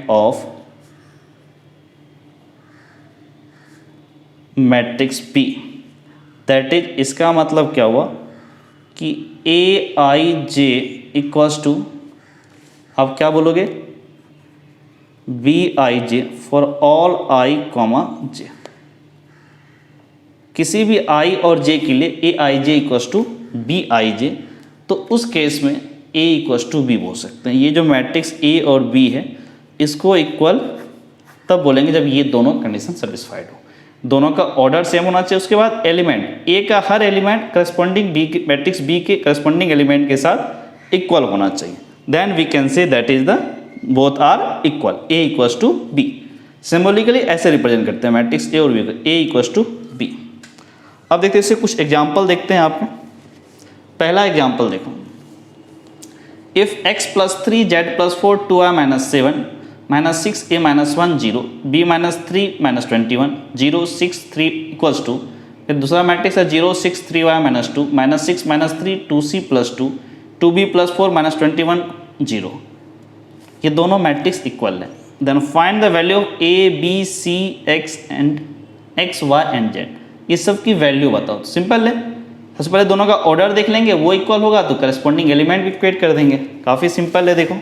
of matrix P। That is, इसका मतलब क्या हुआ कि ए आई जे इक्वल्स टू, आप क्या बोलोगे, b i j for all i comma j. किसी भी आई और जे के लिए a i j equals to b i j, तो उस केस में ए इक्वल्स टू बी बोल सकते हैं। ये जो मैट्रिक्स ए और बी है इसको इक्वल तब बोलेंगे जब ये दोनों कंडीशन सेटिस्फाइड हो, दोनों का ऑर्डर सेम होना चाहिए। उसके बाद एलिमेंट ए का हर एलिमेंट करस्पॉन्डिंग बी के, मैट्रिक्स बी के करस्पॉन्डिंग एलिमेंट के साथ इक्वल होना चाहिए। Then we can say that is the both are equal, A equals to B. Symbolically ऐसे रिप्रेजेंट करते हैं मैट्रिक्स ए और बी को, ए इक्वल्स टू बी। अब देखते हैं इससे कुछ एग्जाम्पल देखते हैं आपने। पहला एग्जाम्पल देखो, if x plus 3 z plus 4 2y minus 7 minus 6 a minus 1 0 b minus 3 minus 21 0 6 3 equals to, फिर दूसरा मैट्रिक्स है 0 6 3y minus 2 minus 6 minus 3 2c plus 2 2b plus 4 minus 21 0। ये दोनों मैट्रिक्स इक्वल है। Then find the value of a b c x and x y and z। ये सब की वैल्यू बताओ। सिंपल है, सबसे पहले दोनों का ऑर्डर देख लेंगे, वो इक्वल होगा तो करस्पॉन्डिंग एलिमेंट भी इक्वेट कर देंगे। काफ़ी सिंपल है। देखो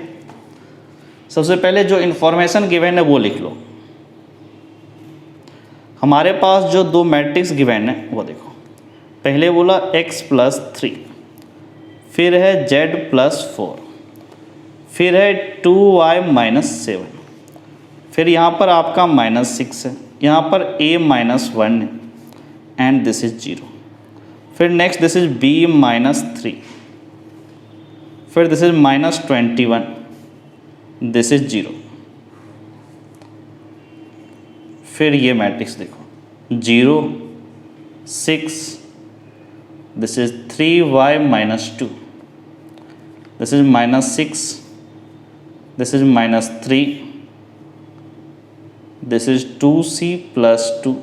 सबसे पहले जो इन्फॉर्मेशन गिवन है वो लिख लो। हमारे पास जो दो मैट्रिक्स गिवन है वो देखो, पहले बोला x प्लस 3, फिर है z प्लस 4, फिर है 2y माइनस 7, फिर यहाँ पर आपका माइनस 6 है, यहाँ पर a माइनस 1 है एंड दिस इज 0, फिर next this is b minus 3, फिर this is minus 21, this is 0। फिर ये मैट्रिक्स देखो 0 6, this is 3y minus 2, this is minus 6, this is minus 3, this is 2c plus 2,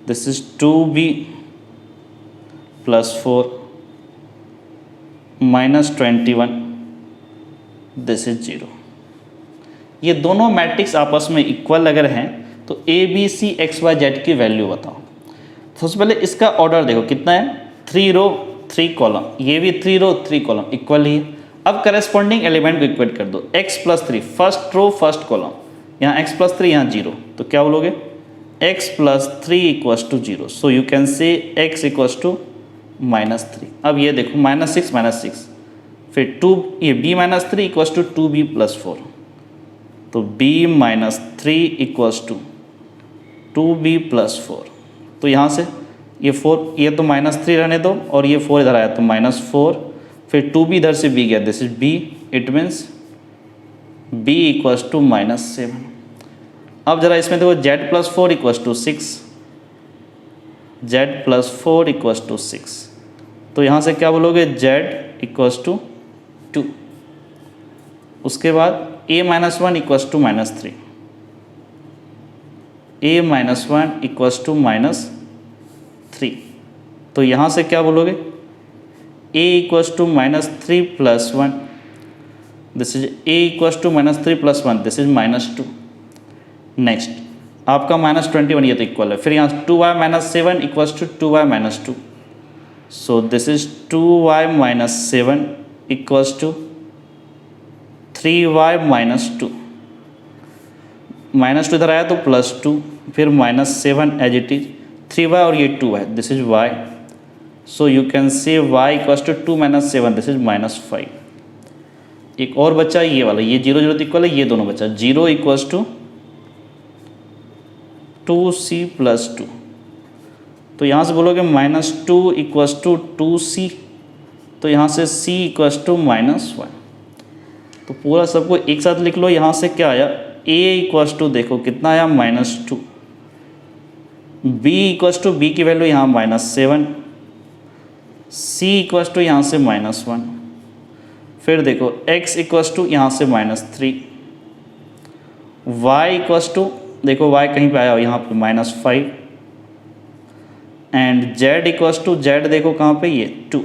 this is 2b plus 4 minus 21, this is 0। ये दोनों मैट्रिक्स आपस में इक्वल अगर हैं तो a b c x y z की वैल्यू बताओ। तो सबसे पहले इसका ऑर्डर देखो कितना है, 3 रो 3 कॉलम, ये भी 3 रो 3 कॉलम इक्वल ही है। अब करस्पॉन्डिंग एलिमेंट को इक्वेट कर दो, x plus 3 first row first column, यहाँ x प्लस 3 यहाँ 0, तो क्या बोलोगे x plus 3 equals to 0। So you can say x equals to minus 3। अब ये देखो माइनस 6, फिर 2, ये b minus 3 equals to 2b plus 4, तो b minus 3 equals to 2b plus 4। तो यहाँ से ये 4, ये तो माइनस 3 रहने दो और ये 4 इधर आया तो माइनस 4, फिर 2b इधर से b गया, this is b, it means b equals to minus 7। अब जरा इसमें देखो z plus 4 equals to 6, z plus 4 equals to 6, तो यहाँ से क्या बोलोगे z इक्वल्स टू 2। उसके बाद a minus 1 equals to minus 3, a minus 1 equals to minus 3, तो यहाँ से क्या बोलोगे a equals to minus 3 plus 1, this is a equals to minus 3 plus 1, this is minus 2। Next आपका माइनस 21, ये तो इक्वल है, फिर यहाँ 2y minus 7 equals to 2y minus 2, so this is 2y minus 7 equals to 3y minus 2, minus 2 इधर आया तो प्लस 2, फिर minus 7 as it is 3y और ये 2 है, this is y, so you can say y equals to 2 minus 7, this is minus 5। एक और बच्चा ये वाला, ये 0 0 इक्वल है, ये दोनों बच्चा 0 इक्वल्स टू 2c प्लस 2, तो यहाँ से बोलोगे माइनस 2 इक्वल्स टू 2c, तो यहाँ से c इक्वल्स टू माइनस 1। तो पूरा सबको एक साथ लिख लो। यहाँ से क्या आया, a इक्वल्स टू देखो कितना आया minus 2, b equals to b की वैल्यू यहाँ माइनस 7, सी इक्वस टू यहाँ से -1, फिर देखो x इक्वस टू यहाँ से -3, y इक्वस टू देखो y कहीं पे आया हो यहाँ पे -5 and z equals to z देखो कहाँ पे ये 2।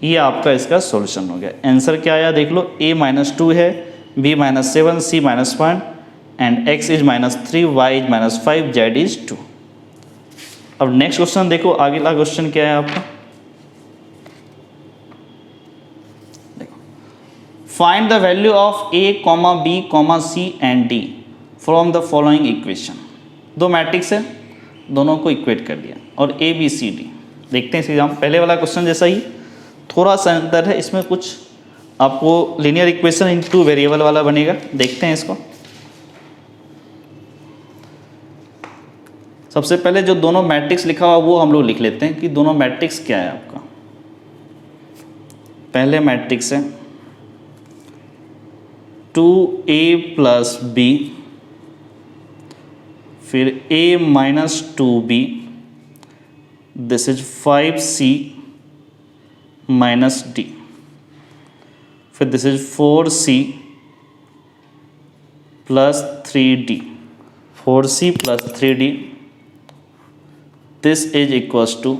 ये आपका इसका सॉल्यूशन हो गया। आंसर क्या आया देख लो, a -2 है, b -7, c -1 and x is -3, y is -5, z is 2। अब नेक्स्ट क्वेश्चन देखो, अगला क्वेश्चन क्या है आपका, देखो find the value of a, b, c and d from the following equation. दो मैट्रिक्स है, दोनों को इक्वेट कर दिया और a b c d। देखते हैं इस एग्जाम, पहले वाला क्वेश्चन जैसा ही थोड़ा सा अंतर है, इसमें कुछ आपको लीनियर इक्वेशन इन 2 वेरिएबल वाला बनेगा। देखते हैं इसको। सबसे पहले जो दोनों मैट्रिक्स लिखा हुआ वो हम लोग लिख लेते हैं कि दोनों मैट्रिक्स क्या है आपका। पहले मैट्रिक्स है 2a + b, फिर a - 2b, this is 5c - d, फिर this is 4c + 3d, 4c + 3d, this is equals to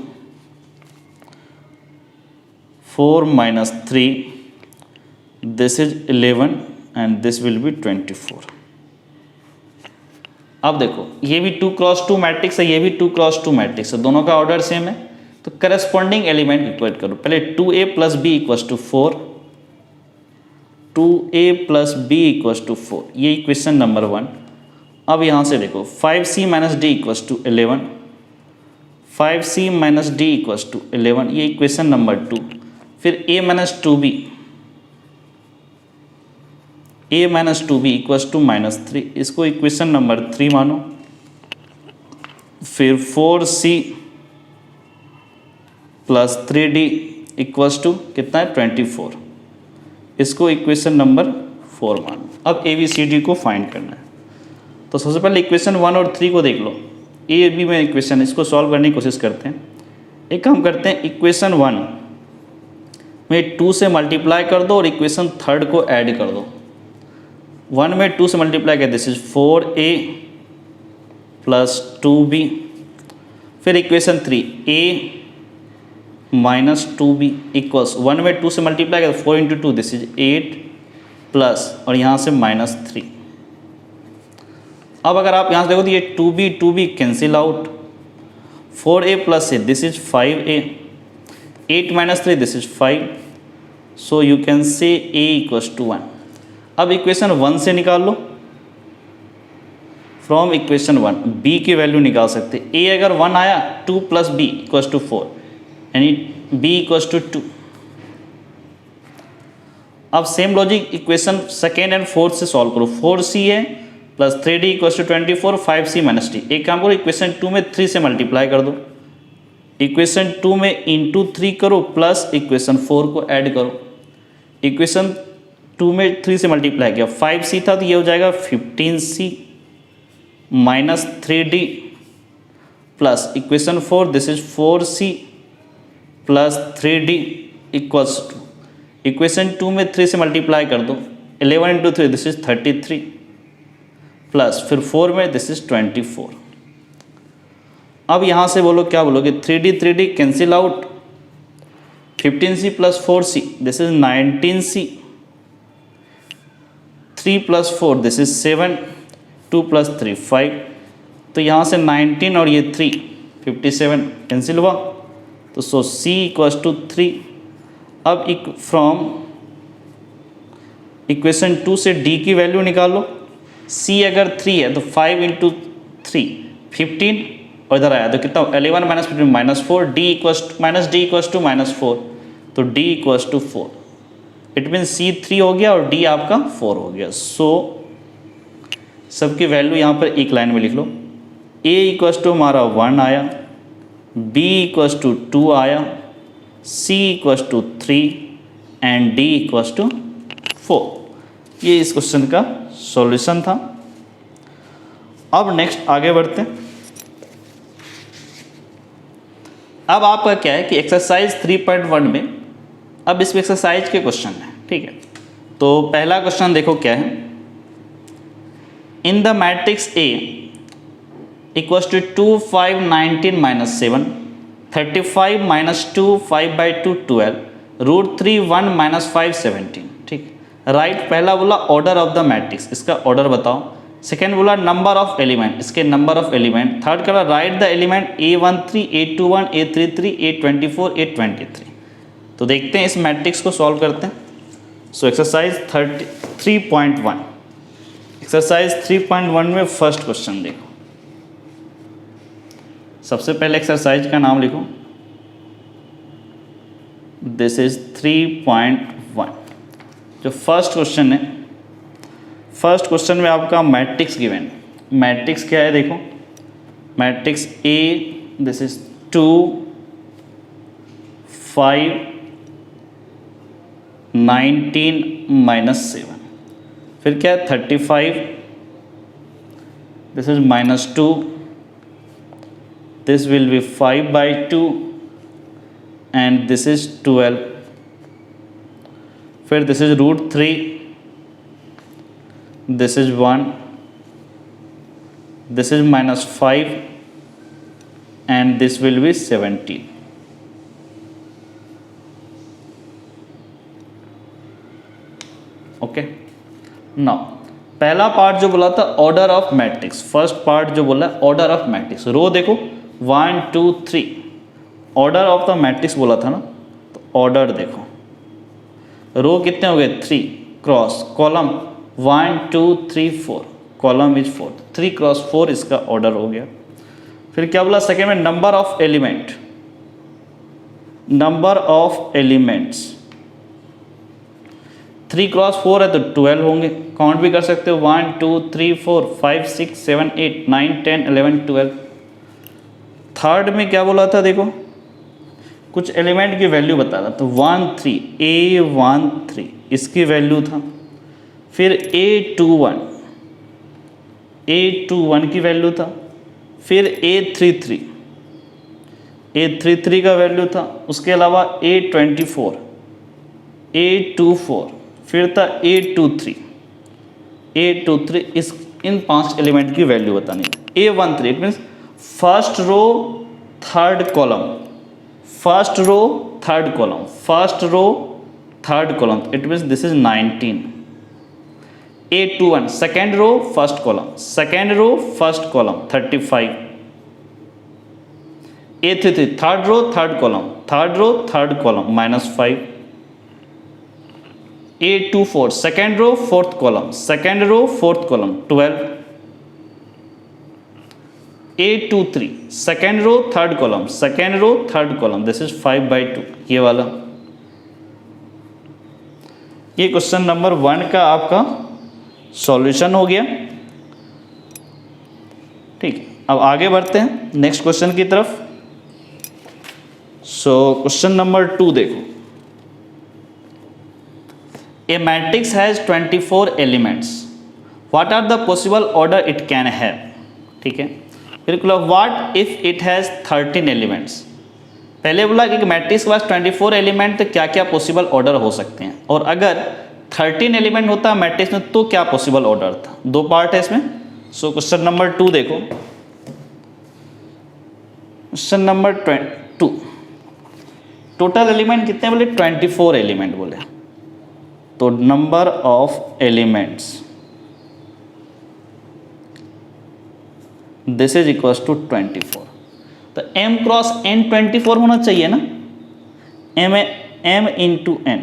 4 - 3, this is 11 and this will be 24। अब देखो ये भी 2 क्रॉस 2 मैट्रिक्स है, ये भी 2 क्रॉस 2 मैट्रिक्स है, दोनों का ऑर्डर सेम है, तो करस्पॉन्डिंग एलिमेंट इक्वेट करो। पहले 2a + b = 4, 2a + b = 4, ये इक्वेशन नंबर 1। अब यहाँ से देखो 5c - d = 11, 5c - d = 11, ये इक्वेशन नंबर 2। फिर a - 2b, a - 2b = -3, इसको इक्वेशन नंबर 3 मानो। फिर 4c + 3d = कितना है 24, इसको इक्वेशन नंबर 4 मानो। अब a b c d को फाइंड करना है, तो सबसे पहले इक्वेशन 1 और 3 को देख लो। a b में इक्वेशन, इसको सॉल्व करने की कोशिश करते हैं। एक काम करते हैं, इक्वेशन 1 में 2 से मल्टीप्लाई कर दो और इक्वेशन 3 को ऐड कर दो। 1 में 2 से मल्टीप्लाई कर, दिस इज 4a + 2b, फिर इक्वेशन 3 a - 2b इक्वल्स 1 में 2 से मल्टीप्लाई कर 4 × 2, दिस इज 8 प्लस और यहाँ से -3। अब अगर आप यहाँ से देखो तो ये 2b cancel out, 4a + a, this is 5a, 8 - 3, this is 5, so you can से a = 1। अब इक्वेशन 1 से निकाल लो, फ्रॉम इक्वेशन 1 b की वैल्यू निकाल सकते। a अगर 1 आया, 2 + b = 4, यानी b = 2। अब सेम लॉजिक इक्वेशन 2 और 4 से सॉल्व करो। 4c है + 3d = 24, 5c - d। एक काम करो, इक्वेशन 2 में 3 से मल्टीप्लाई कर दो, इक्वेशन 2 में × 3 करो प्लस इक्वेशन 4 को ऐड करो। इक्वेशन 2 में 3 से मल्टीप्लाई किया, 5c था तो ये हो जाएगा 15c - 3d plus equation 4, this is 4c + 3d = equation 2 में 3 से मल्टीप्लाई कर दो, 11 × 3, दिस इज 33 प्लस फिर 4 में, दिस इज 24। अब यहाँ से बोलो, क्या बोलोगे, 3d cancel out, 15c + 4c, this is 19c, 3 + 4, this is 7, 2 + 3 5, तो यहाँ से 19 और ये 3 57 कैंसिल हुआ, तो सो c = 3। अब फ्रॉम इक्वेशन 2 से d की वैल्यू निकालो। c अगर 3 है तो 5 × 3 15, और इधर आया तो कितना 11 - 15 -4, d = -4, तो d = 4। इट मीन c 3 हो गया और d आपका 4 हो गया। सो सबकी वैल्यू यहाँ पर एक लाइन में लिख लो। a = हमारा 1 आया, b = 2 आया, c = 3 एंड d = 4। ये इस क्वेश्चन का सॉल्यूशन था। अब नेक्स्ट आगे बढ़ते हैं। अब आपका क्या है कि एक्सरसाइज 3.1 में अब इसमें एक्सरसाइज के क्वेश्चन है, ठीक है। तो पहला क्वेश्चन देखो क्या है, in the matrix A equals to 2 5 19 minus 7 35 minus 2 5/2 12 √3 1 minus 5 17, ठीक। राइट, पहला बोला ऑर्डर ऑफ द मैट्रिक्स, इसका ऑर्डर बताओ। सेकेंड बोला नंबर ऑफ एलिमेंट, इसके नंबर ऑफ एलिमेंट। थर्ड करा write the element A13 A21 A33 A24 A23। तो देखते हैं इस मैट्रिक्स को सॉल्व करते हैं। सो एक्सरसाइज 3.1, एक्सरसाइज 3.1 में फर्स्ट क्वेश्चन देखो। सबसे पहले एक्सरसाइज का नाम लिखो, दिस इज 3.1। जो फर्स्ट क्वेश्चन है, फर्स्ट क्वेश्चन में आपका मैट्रिक्स गिवन, मैट्रिक्स क्या है देखो, matrix A, this is 2 5 19 minus 7, फिर क्या है 35, this is -2, this will B 5/2 and this is 12, फिर this is √3, this is 1, this is -5 and this will be 17। Okay, now पहला पार्ट जो बोला था order of matrix, first part जो बोला ऑर्डर ऑफ मैट्रिक्स, रो देखो 1 2 3, ऑर्डर ऑफ द मैट्रिक्स बोला था ना, तो ऑर्डर देखो, रो कितने हो गए 3 cross column 1 2 3 4, column is 4, 3 cross 4 इसका ऑर्डर हो गया। फिर क्या बोला सेकेंड में number of element, number of elements 3 cross 4 है तो 12 होंगे, काउंट भी कर सकते हो 1 2 3 4 5 6 7 8 9 10 11 12। थर्ड में क्या बोला था देखो, कुछ एलिमेंट की वैल्यू बता रहा, तो 1 3 A13 इसकी वैल्यू था, फिर A21 की वैल्यू था, फिर A33 का वैल्यू था, उसके अलावा A24 फिर था A23 इस इन 5 एलिमेंट की वैल्यू बतानी थी। A13 it means first row third column, first row third column, first row third column, it means this is 19। A21 second row first column, second row first column 35। A33 third row third column, third row third column -5। A24 second row fourth column, second row fourth column 12। A23 second row third column, second row third column, this is 5/2 ये वाला। ये क्वेश्चन नंबर 1 का आपका सॉल्यूशन हो गया, ठीक है। अब आगे बढ़ते हैं नेक्स्ट क्वेश्चन की तरफ। सो क्वेश्चन नंबर 2 देखो, a matrix has 24 elements, what are the possible order it can have, ठीक है। फिर बोला what if it has 13 elements, पहले बोला कि मैट्रिक्स के पास 24 एलिमेंट, तो क्या क्या पॉसिबल ऑर्डर हो सकते हैं, और अगर 13 एलिमेंट होता है मैट्रिक्स में तो क्या पॉसिबल ऑर्डर था। दो पार्ट है इसमें। सो क्वेश्चन नंबर 2 देखो, क्वेश्चन नंबर 2, टोटल एलिमेंट कितने बोले 24 एलिमेंट बोले, तो number of elements this is equals to 24, तो m क्रॉस n 24 होना चाहिए ना, m into n,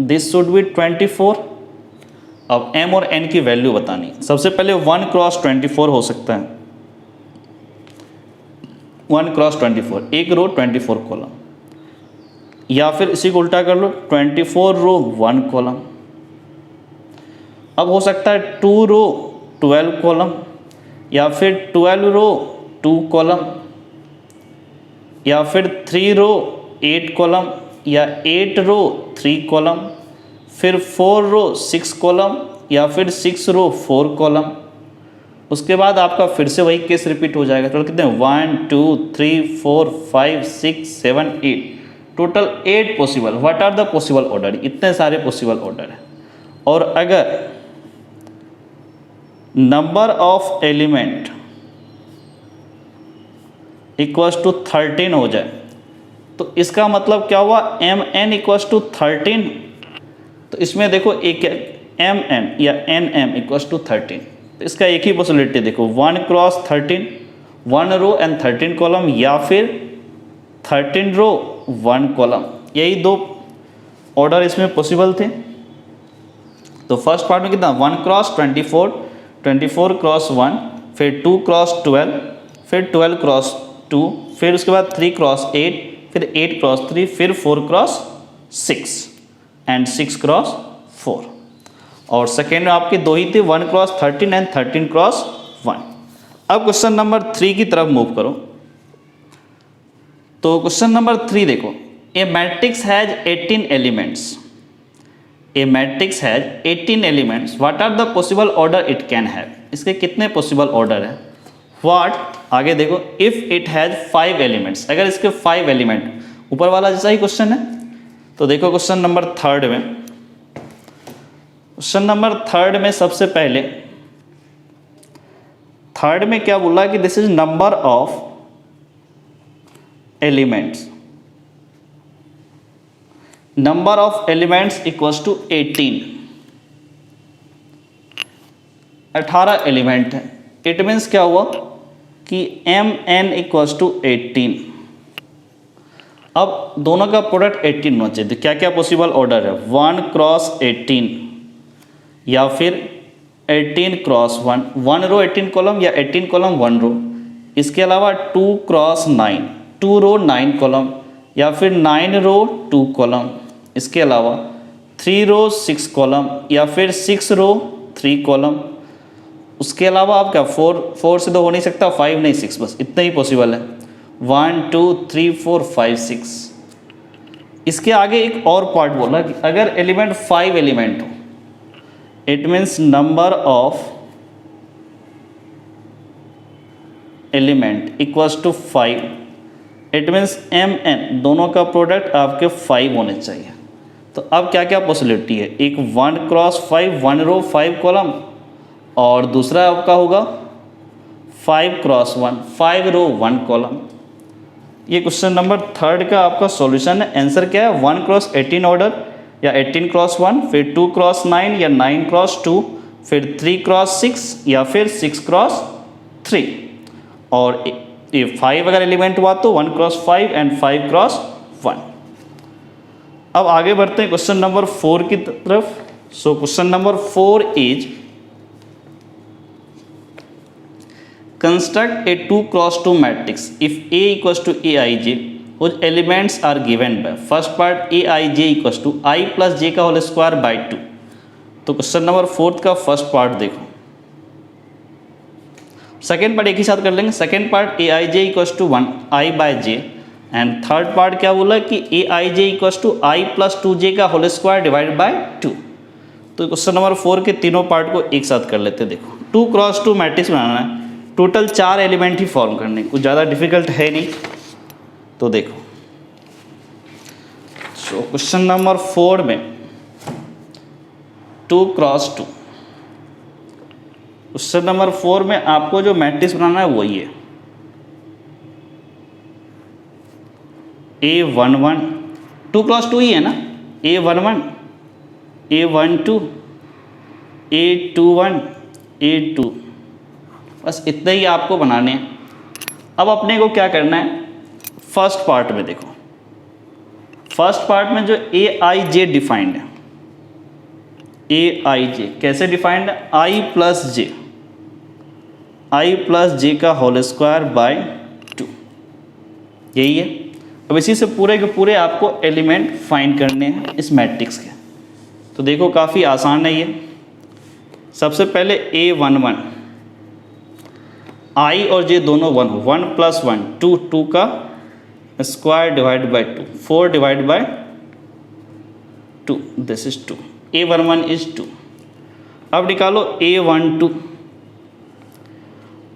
this should be 24। अब m और n की वैल्यू बतानी, सबसे पहले 1 क्रॉस 24 हो सकता है, 1 क्रॉस 24 एक रो 24 कॉलम, या फिर इसी को उल्टा कर लो 24 रो 1 कॉलम। अब हो सकता है 2 रो 12 कॉलम, या फिर 12 रो 2 कॉलम, या फिर 3 रो 8 कॉलम, या 8 रो 3 कॉलम, फिर 4 रो 6 कॉलम, या फिर 6 रो 4 कॉलम, उसके बाद आपका फिर से वही केस रिपीट हो जाएगा। टोटल कितने 1 2 3 4 5 6 7 8, total 8 possible. What are the possible order, इतने सारे पॉसिबल ऑर्डर हैं। और अगर number of element equals to 13 हो जाए तो इसका मतलब क्या हुआ, एम एन इक्वल्स टू 13। तो इसमें देखो एक एम एन या एन एम इक्वल्स टू 13, तो इसका एक ही पॉसिबिलिटी देखो 1 क्रॉस 13, 1 रो एंड 13 कॉलम, या फिर 13 रो 1 कॉलम, यही दो ऑर्डर इसमें पॉसिबल थे। तो फर्स्ट पार्ट में कितना 1 क्रॉस 24, 24 क्रॉस 1, फिर 2 क्रॉस 12, फिर 12 क्रॉस 2, फिर उसके बाद 3 क्रॉस 8, फिर 8 क्रॉस 3, फिर 4 क्रॉस 6 एंड 6 क्रॉस 4। और सेकेंड में आपके दो ही थे 1 क्रॉस 13 एंड 13 क्रॉस 1। अब क्वेश्चन नंबर 3 की तरफ मूव करो। तो क्वेश्चन नंबर 3 देखो, a matrix has 18 elements, a matrix has 18 elements, what are the possible order it can have, इसके कितने पॉसिबल ऑर्डर हैं। व्हाट, आगे देखो, इफ इट हैज 5 एलिमेंट्स, अगर इसके 5 एलिमेंट, ऊपर वाला जैसा ही क्वेश्चन है। तो देखो क्वेश्चन नंबर 3 में, क्वेश्चन नंबर 3 में सबसे पहले थर्ड में क्या बोला कि this is number of elements, number of elements equals to 18, 18 element है। इट मीन्स क्या हुआ कि एम एन इक्वल्स टू 18। अब दोनों का प्रोडक्ट 18 होना चाहिए। तो क्या क्या पॉसिबल ऑर्डर है, 1 क्रॉस 18 या फिर 18 क्रॉस 1, 1 रो 18 कॉलम या 18 कॉलम 1 रो। इसके अलावा 2 क्रॉस 9, 2 रो 9 कॉलम या फिर 9 रो 2 कॉलम। इसके अलावा 3 रो 6 कॉलम या फिर 6 रो 3 कॉलम। उसके अलावा आप क्या 4 से तो हो नहीं सकता, 5 नहीं 6, बस इतना ही पॉसिबल है। 1 2 3 4 5 6। इसके आगे एक और पार्ट बोला कि अगर एलिमेंट 5 एलिमेंट हो, it means number of element equals to 5, it means M N दोनों का प्रोडक्ट आपके 5 होने चाहिए। तो अब क्या क्या पॉसिबिलिटी है, एक 1 क्रॉस 5, 1 रो 5 कॉलम, और दूसरा आपका होगा 5 क्रॉस 1, 5 रो 1 कॉलम। ये क्वेश्चन नंबर 3 का आपका सॉल्यूशन है। आंसर क्या है, 1 क्रॉस 18 ऑर्डर या 18 क्रॉस 1, फिर 2 क्रॉस 9 या 9 क्रॉस 2, फिर 3 क्रॉस 6 या फिर 6 क्रॉस 3। और ये 5 अगर एलिमेंट हुआ तो 1 क्रॉस 5 एंड 5 क्रॉस 1। अब आगे बढ़ते हैं क्वेश्चन नंबर 4 की तरफ। सो question number 4 is construct a 2 cross 2 matrix if A equals to Aij whose elements are given by first part Aij equals to I plus j का होल स्क्वायर बाई 2। तो क्वेश्चन नंबर 4 का फर्स्ट पार्ट देखो, सेकेंड पार्ट एक ही साथ कर लेंगे। Second part Aij equals to 1 I by j, and third part क्या बोला कि Aij equals to I plus 2j का होल स्क्वायर डिवाइड बाय 2। तो क्वेश्चन नंबर 4 के तीनों पार्ट को एक साथ कर लेते। देखो 2 क्रॉस 2 मैट्रिक्स बनाना है, टोटल 4 एलिमेंट ही फॉर्म करने, कुछ ज़्यादा डिफिकल्ट है नहीं। तो देखो सो क्वेश्चन नंबर 4 में 2 क्रॉस 2, क्वेश्चन नंबर 4 में आपको जो मैट्रिक्स बनाना है वही है A11, 2 क्रॉस 2 ही है ना, A11, A12, A21, A2, बस इतने ही आपको बनाने हैं। अब अपने को क्या करना है, फर्स्ट पार्ट में देखो, फर्स्ट पार्ट में जो Aij डिफाइंड है, Aij कैसे डिफाइंड है, I प्लस जे का होल स्क्वायर बाय 2, यही है। अब इसी से पूरे के पूरे आपको एलिमेंट फाइंड करने हैं इस मैट्रिक्स के। तो देखो काफ़ी आसान है ये। सबसे पहले A11, I और j दोनों 1 हो, 1 प्लस 1 2, 2 का square divide by 2, 4 divide by 2, this is 2, A11 is 2। अब निकालो A12,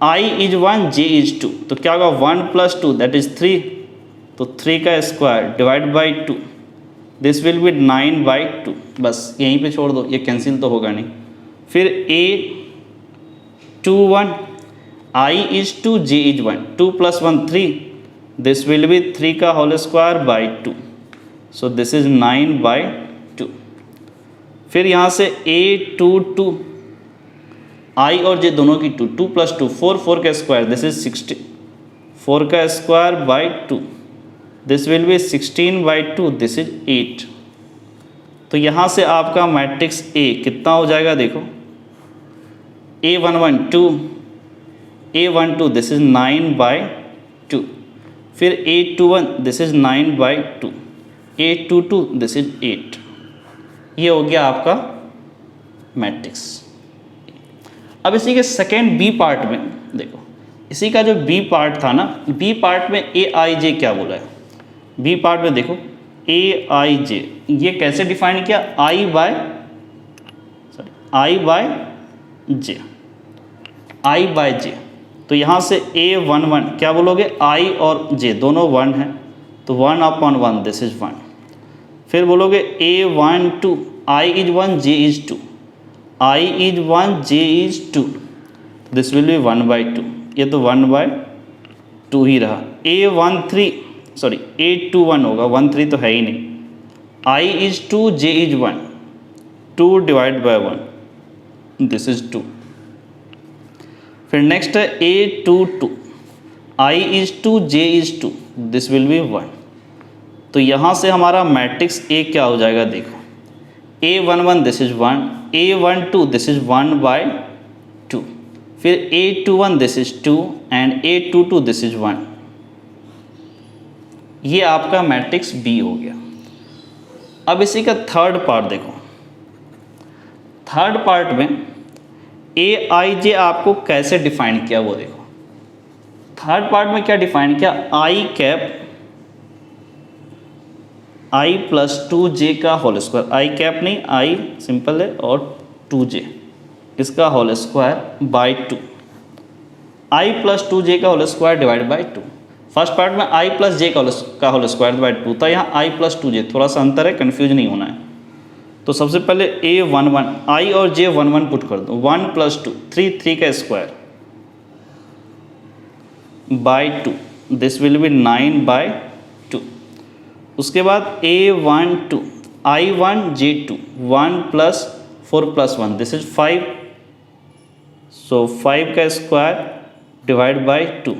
I is 1 J is 2, तो क्या होगा 1 + 2 दैट इज 3, तो 3 का square divide by 2, this will B 9/2। बस यहीं पे छोड़ दो, ये कैंसिल तो होगा नहीं। फिर a 2 1 I is 2 J is 1, 2 + 1 3, this will be 3 का whole square by 2, so this is 9/2। फिर यहाँ से a 2 2 आई और जे दोनों की 2, 2 + 2 4, 4 का स्क्वायर दिस इज 16, 4 का square by 2, this will B 16/2, this is 8। तो यहाँ से आपका मैट्रिक्स A कितना हो जाएगा देखो, A11 2, A12 दिस इज 9/2, फिर A21 this is 9/2, A22 this is 8। ये हो गया आपका मैट्रिक्स। अब इसी के सेकेंड बी पार्ट में देखो, इसी का जो बी पार्ट था ना, बी पार्ट में ए आई जे क्या बोला है, बी पार्ट में देखो ए आई जे, ये कैसे डिफाइन किया, आई by J, I by J. तो यहाँ से A11 क्या बोलोगे, आई और जे दोनों 1 हैं, तो 1/1 दिस इज 1। फिर बोलोगे A12 I is 1 J is 2, I is 1 J is 2, this will be 1/2, ये तो 1/2 ही रहा। A21 होगा, 13 तो है ही नहीं, i is 2 J is 1, 2 divide by 1, this is 2। फिर नेक्स्ट है A22 i is 2 J is 2, this will be 1। तो यहाँ से हमारा मैट्रिक्स A क्या हो जाएगा देखो, A11 this is 1, A12 this is 1/2, फिर A21 this is 2 and A22 this is 1। ये आपका मैट्रिक्स B हो गया। अब इसी का थर्ड पार्ट देखो, थर्ड पार्ट में ए आई जे आपको कैसे डिफाइन किया वो देखो। थर्ड पार्ट में क्या डिफाइन किया, आई कैप आई + 2j का होल स्क्वायर, आई कैप नहीं, आई सिंपल है और 2j इसका whole square by 2, I + 2j का whole square divide by 2। First part में i + j का होल स्क्वायर बाई 2 था, यहाँ i + 2j, थोड़ा सा अंतर है, कन्फ्यूज नहीं होना है। तो सबसे पहले A11 i और j 1 पुट कर दो, 1 + 2 3, 3 का square by 2, this will B 9/2। उसके बाद A12 I1 J2 1 + 4 + 1 this is 5, सो 5 का square divide by 2,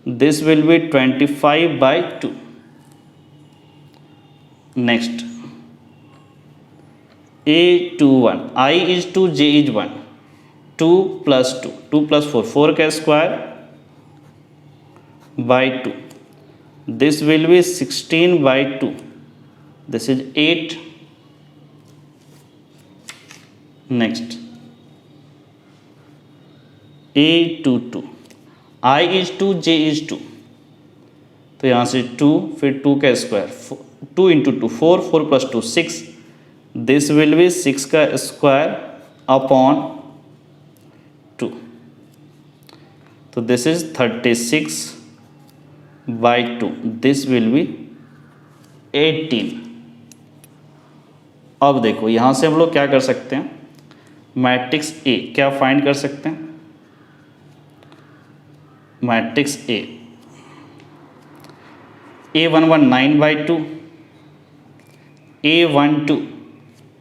this will B 25/2। Next A21 I is 2 J is 1, 2 + 2 2 + 4 4 का square by 2, this will B 16/2, this is 8। Next A22 I is 2 J is 2, तो यहाँ से 2 फिर 2 का स्क्वायर 2 × 2 4 4 + 2 6, दिस विल बी 6 का स्क्वायर अपॉन 2, तो this is 36/2, this will B 18। अब देखो यहाँ से हम लोग क्या कर सकते हैं, मैट्रिक्स A क्या फाइंड कर सकते हैं, matrix A11 9/2, A12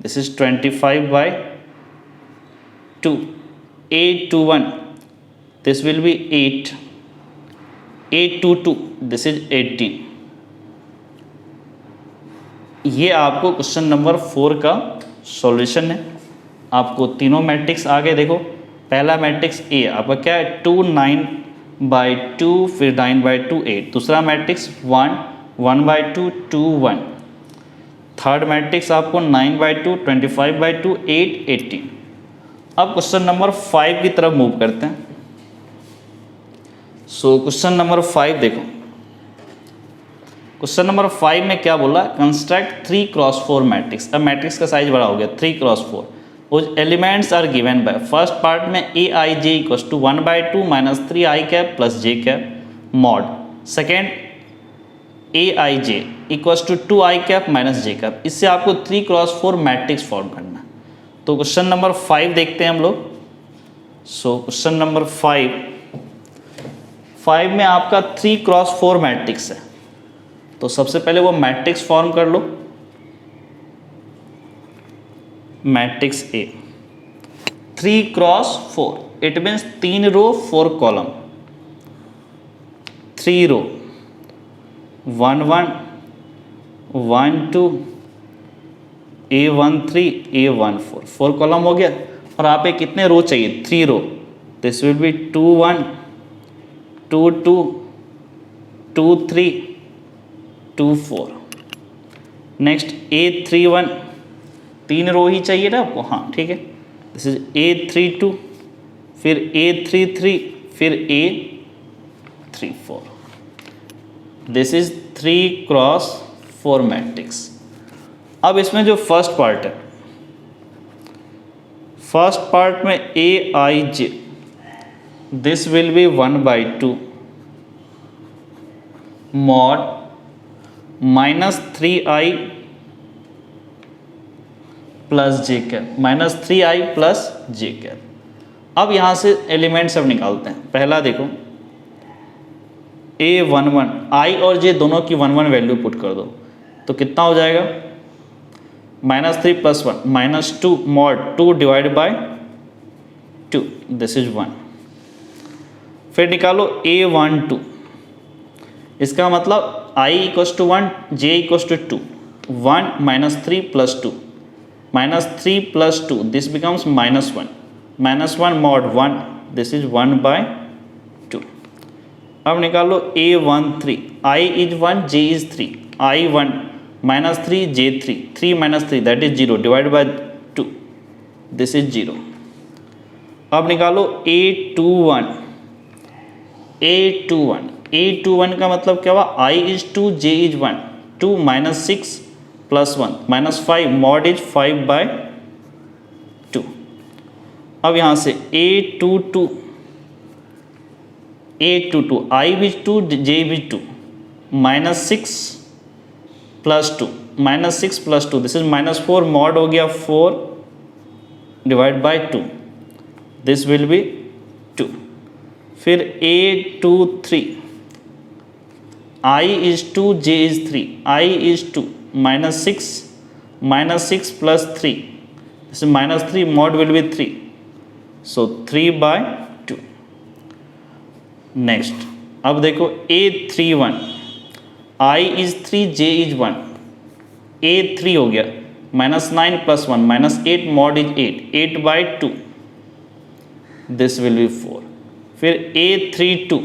this is 25/2, A21 this will be 8, A22 this is 18। ये आपको क्वेश्चन नंबर 4 का सॉल्यूशन है। आपको तीनों मैट्रिक्स आगे देखो, पहला मैट्रिक्स A आपका क्या है 2 9/2, फिर 9/2 8, दूसरा मैट्रिक्स 1 1/2 2 1, थर्ड मैट्रिक्स आपको 9/2 25/2 8 18। अब क्वेश्चन नंबर 5 की तरफ मूव करते हैं। सो क्वेश्चन नंबर 5 देखो, क्वेश्चन नंबर 5 में क्या बोला, कंस्ट्रक्ट 3 × 4 मैट्रिक्स। अब मैट्रिक्स का साइज बड़ा हो गया, 3 × 4, उस elements are given by first part में a i j equals to 1/2 minus 3 i cap plus j cap mod, second a i j equals to 2 i cap minus j cap. इससे आपको 3x4 मैट्रिक्स फॉर्म करना है। तो क्वेश्चन नंबर 5 देखते हैं हम लोग। सो क्वेश्चन नंबर 5 में आपका 3x4 मैट्रिक्स है। तो सबसे पहले वो मैट्रिक्स फॉर्म कर लो, matrix A 3x4, it means 3 row 4 column, 3 row 1 1 1 2 A13 A14, 4 column हो गया। और आप पे कितने रो चाहिए? 3 row. This will be 2 1 2 2 2 3 2 4। Next A31, 3 row ही चाहिए ना आपको? हाँ ठीक है। दिस इज A32, फिर A33, फिर A34। This is 3x4 matrix. अब इसमें जो फर्स्ट पार्ट है, फर्स्ट पार्ट में a i j, this will be 1/2 mod -3i plus j cap, -3i plus j cap. अब यहाँ से एलिमेंट सब निकालते हैं। पहला देखो A11, आई और जे दोनों की 1 1 वैल्यू पुट कर दो, तो कितना हो जाएगा? -3 + 1 -2 mod 2 divide bye 2, this is 1। फिर निकालो A12, इसका मतलब i = 1 j = 2, 1 -3 + 2 -3 + 2, this becomes -1, -1 mod 1, this is 1/2। अब निकालो A13, i is 1 j is 3, i1 -3 j3, 3 - 3 that is 0 divide by 2, this is 0। अब निकालो A21, A21 का मतलब क्या हुआ? i is 2 j is 1, 2 - 6 + 1 -5 mod is 5/2। अब यहाँ से A22, i is 2 j is 2, -6 + 2 -6 + 2, this is -4 mod हो गया 4 divide by 2, this will be 2। फिर A23, i is 2 j is 3, i is 2 -6 + 3, this is -3 mod will be 3, so 3/2। Next अब देखो A31, i is 3 j is 1, A3 हो गया -9 + 1 -8 mod is 8, 8/2, this will be 4। फिर A32,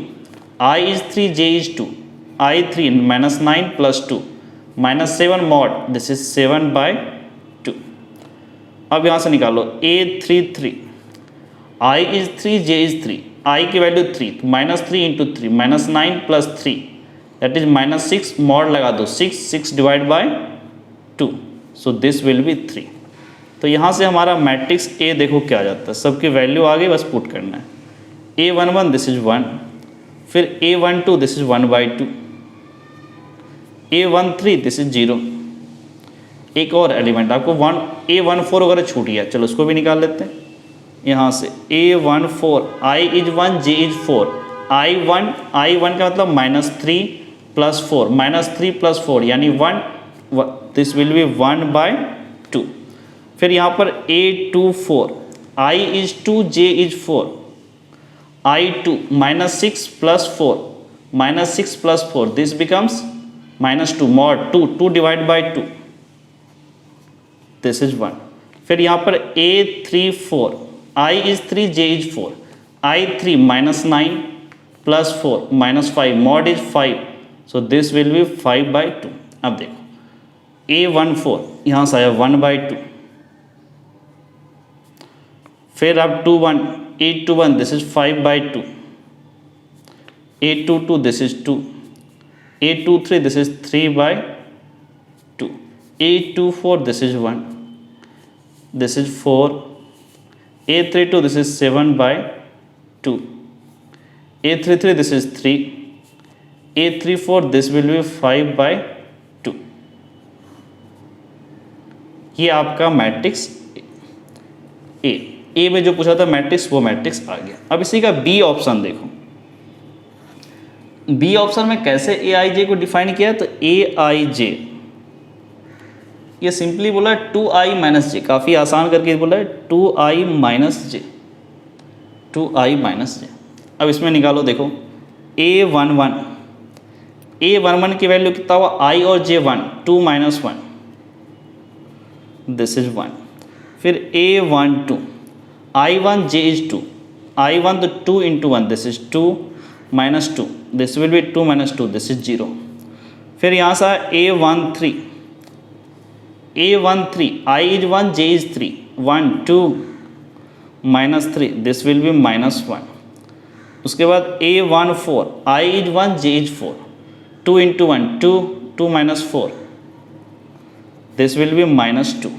i is 3 j is 2, i3 -9 + 2 -7 mod, this is 7/2। अब यहाँ से निकालो A33, i is 3 j is 3, i की वैल्यू 3, -3 × 3 -9 + 3 दैट इज -6 मॉड लगा दो 6 divide by 2, so this will be 3। तो यहाँ से हमारा मैट्रिक्स ए देखो क्या आ जाता है, सबकी वैल्यू आ गई, बस पुट करना है। A11 दिस इज 1, फिर A12 this is 1/2, A13 this is 0। एक और एलिमेंट आपको A14 वगैरह छूट गया, चलो उसको भी निकाल लेते हैं। यहाँ से A14, i is 1 j is 4, i1 का मतलब -3 + 4 -3 + 4 यानी 1, दिस विल बी 1/2। फिर यहाँ पर A24, i is 2 j is 4, i2 -6 + 4 -6 + 4, this becomes -2 mod 2 divide bye 2, this is 1। फिर यहाँ पर A34, i is 3 j is 4, i3 -9 + 4 -5 mod is 5, so this will be 5/2। अब देखो A14 यहाँ से आया 1/2, फिर अब A21 this is 5/2, A22 this is 2, A23 this is 3/2, A24 this is 1, this is 4, A32 this is 7/2. A33 this is 3. A34 this will be 5/2. ये आपका मैट्रिक्स ए में जो पूछा था मैट्रिक्स वो मैट्रिक्स आ गया। अब इसी का बी ऑप्शन देखो। बी ऑप्शन में कैसे ए आई जे को डिफाइन किया, तो ए आई जे ये सिंपली बोला है 2i माइनस जे, काफ़ी आसान करके बोला है 2i माइनस जे, 2i माइनस जे। अब इसमें निकालो देखो A11 की वैल्यू कितना हुआ i और j 1, 2 माइनस 1 दिस इज 1। फिर A12 I1 j is 2, I1 तो 2 into 1 this is 2 minus 2 this will be 2 minus 2 this is 0। फिर यहाँ से A13 I is 1 j is 3 1 2 minus 3 this will B minus 1। उसके बाद A14 I is 1 j is 4 2 into 1 2 2 minus 4 this will B minus 2।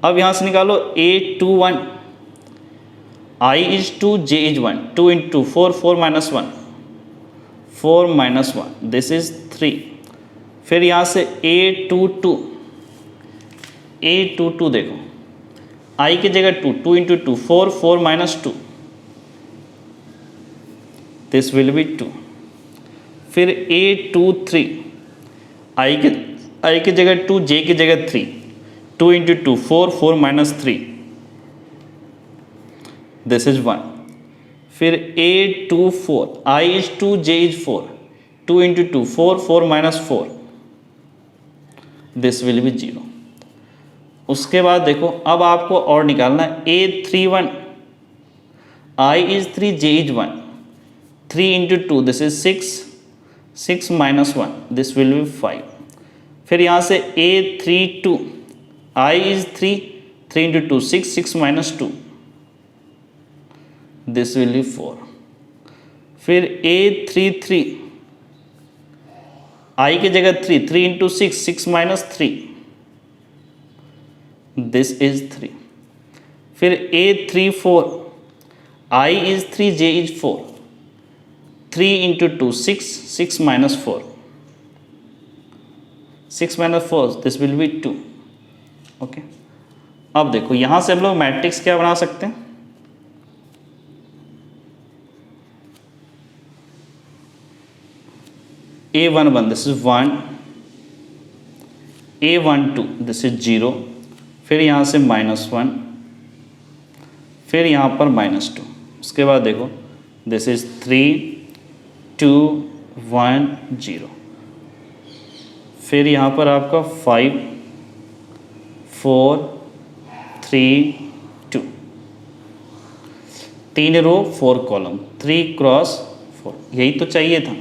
अब यहाँ से निकालो A21 I is 2 j is 1 2 into 4 4 minus 1 4 minus 1 this is 3। फिर यहाँ से A22 देखो I की जगह 2 2 into 2 4 4 minus 2 this will be 2। फिर A23 I की जगह 2 j की जगह 3 2 इंटू 2 4 4 माइनस 3 दिस इज 1। फिर A24 I is 2 j is 4 2 into 2 4 4 minus 4 this will B 0। उसके बाद देखो अब आपको और निकालना है A31 I is 3 j is 1 3 into 2 this is 6 minus 1 this will B 5। फिर यहाँ से A32 I is 3 3 into 2 6 minus 2 this will B 4। फिर A33 I की जगह 3 3 इंटू 6 माइनस 3 दिस इज 3। फिर A34 I is 3 j is 4 3 into 2 6 minus 4 6 minus 4 this will be 2। Okay अब देखो यहाँ से हम लोग मैट्रिक्स क्या बना सकते हैं, A11 this is 1 A12 this is 0 फिर यहाँ से -1 फिर यहाँ पर -2। उसके बाद देखो दिस इज 3 2 1 0 फिर यहाँ पर आपका 5 4 3 2 3 रो 4 कॉलम 3 क्रॉस 4 यही तो चाहिए था।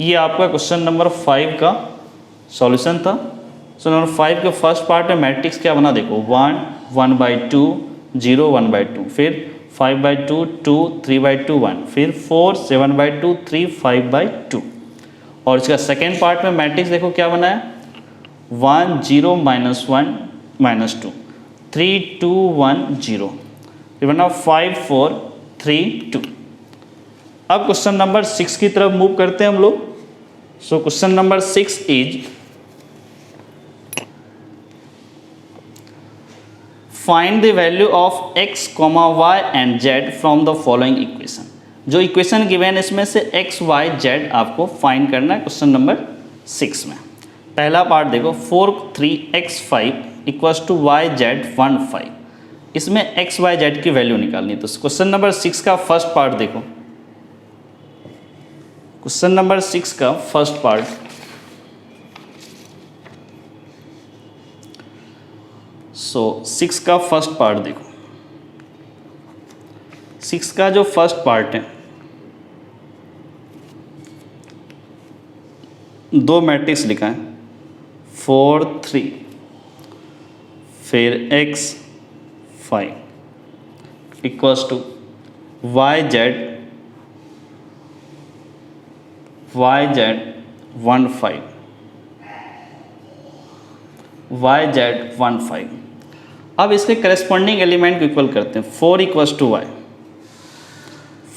ये आपका क्वेश्चन नंबर 5 का सॉल्यूशन था। सो नंबर 5 के फर्स्ट पार्ट में मैट्रिक्स क्या बना देखो 1 1/2 0 1/2 फिर 5/2 2 3/2 1 फिर 4 7/2 3 5/2। और इसका सेकेंड पार्ट में मैट्रिक्स देखो क्या बना है 1 0 -1 -2 3 2 1 0 फिर बना 5 4 3 2। अब क्वेश्चन नंबर 6 की तरफ मूव करते हैं हम लोग। सो question number 6 is find the value of x, y and z from the following equation. जो इक्वेशन गिवन है इसमें से x y z आपको फाइंड करना है क्वेश्चन नंबर 6 में। पहला पार्ट देखो 4 3 x 5 equals to y z 1 5। इसमें x y z की वैल्यू निकालनी है। तो क्वेश्चन नंबर 6 का फर्स्ट पार्ट देखो, क्वेश्चन नंबर 6 का फर्स्ट पार्ट सो 6 का फर्स्ट पार्ट देखो। 6 का जो फर्स्ट पार्ट है दो मैट्रिक्स लिखा है 4 3 फिर x 5 equals to y z 1 5 y z 1 5। अब इसके करेस्पॉन्डिंग एलिमेंट को इक्वल करते हैं, 4 equals to y,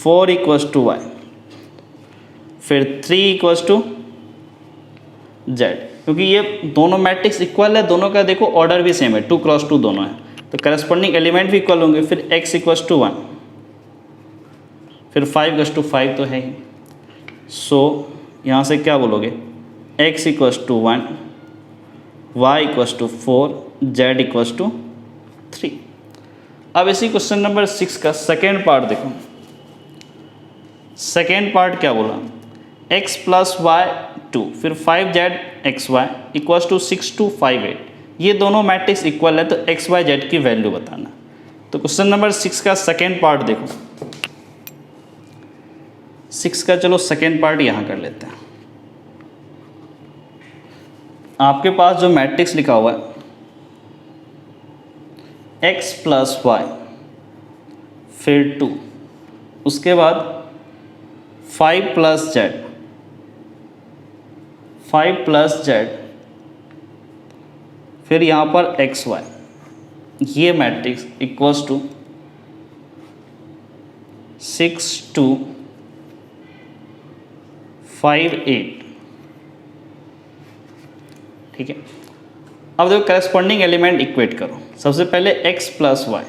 4 equals to y, फिर 3 इक्वल्स टू जेड, क्योंकि ये दोनों मैट्रिक्स इक्वल है, दोनों का देखो ऑर्डर भी सेम है, 2 क्रॉस 2 दोनों है, तो करेस्पॉन्डिंग एलिमेंट भी इक्वल होंगे। फिर x इक्वल्स टू 1, फिर 5 इक्वल्स टू 5 तो है ही, सो यहाँ से क्या बोलोगे, x equals to 1, y equals to 4, z equals to 3। अब इसी क्वेश्चन नंबर 6 का सेकेंड पार्ट देखो। सेकेंड पार्ट क्या बोला, x प्लस वाई 2, फिर 5z x y equals to 6 2 5 8, ये दोनों मैट्रिक्स इक्वल है, तो x y z की वैल्यू बताना। तो क्वेश्चन नंबर 6 का सेकेंड पार्ट देखो, 6 का चलो सेकेंड पार्ट यहाँ कर लेते हैं। आपके पास जो मैट्रिक्स लिखा हुआ है x प्लस वाई, फिर 2, उसके बाद 5 प्लस जेड, 5 प्लस जेड, फिर यहाँ पर एक्स वाई, ये मैट्रिक्स इक्वल्स टू 6 2 5 8। ठीक है, अब देखो करेस्पॉन्डिंग एलिमेंट इक्वेट करो। सबसे पहले x प्लस वाई,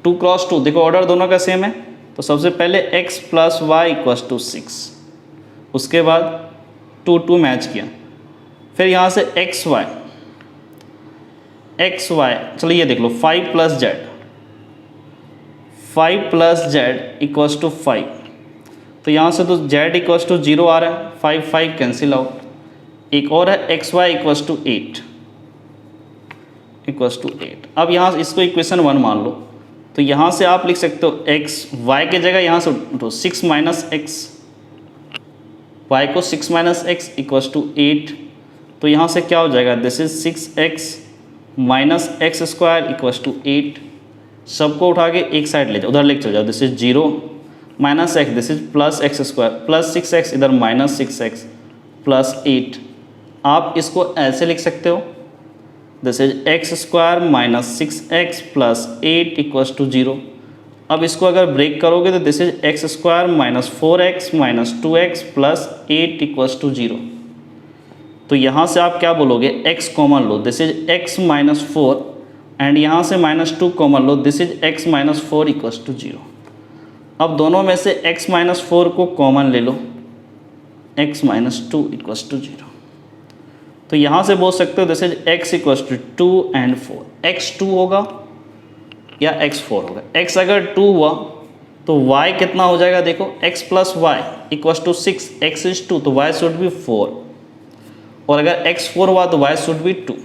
2 क्रॉस 2, देखो ऑर्डर दोनों का सेम है, तो सबसे पहले x plus y equals to 6, उसके बाद 2 2 मैच किया, फिर यहाँ से एक्स वाई, चलो ये देख लो 5 plus z, 5 plus z equals to 5, तो यहाँ से तो z इक्वल्स टू 0 आ रहा है, 5 5 कैंसिल आउट। एक और है x y equals to 8, equals to 8। अब यहाँ से इसको इक्वेशन 1 मान लो, तो यहाँ से आप लिख सकते हो x, y के जगह यहाँ से उठो 6 माइनस एक्स, y को 6 माइनस एक्स इक्वल्स टू 8, तो यहाँ से क्या हो जाएगा, this is 6x minus x square equals to 8। सबको उठा के एक साइड ले जाओ, उधर लेके चल जाओ, this is 0 minus x, this is plus x square, plus 6x इधर माइनस 6x प्लस 8। आप इसको ऐसे लिख सकते हो, this is x square minus 6x plus 8 equals to 0। अब इसको अगर ब्रेक करोगे तो this is x square minus 4x minus 2x plus 8 equals to 0। तो यहाँ से आप क्या बोलोगे, x कॉमन लो, this is x minus 4, and यहाँ से माइनस 2 कॉमन लो, this is x minus 4 equals to 0। अब दोनों में से x माइनस 4 को कॉमन ले लो, x माइनस 2 इक्वल्स टू 0। तो यहाँ से बोल सकते हो this is x equals to 2 and 4, x 2 होगा या x 4 होगा। x अगर 2 हुआ तो y कितना हो जाएगा, देखो x plus y equals to 6, x is 2 तो y शुड बी 4, और अगर x 4 हुआ तो y should be 2।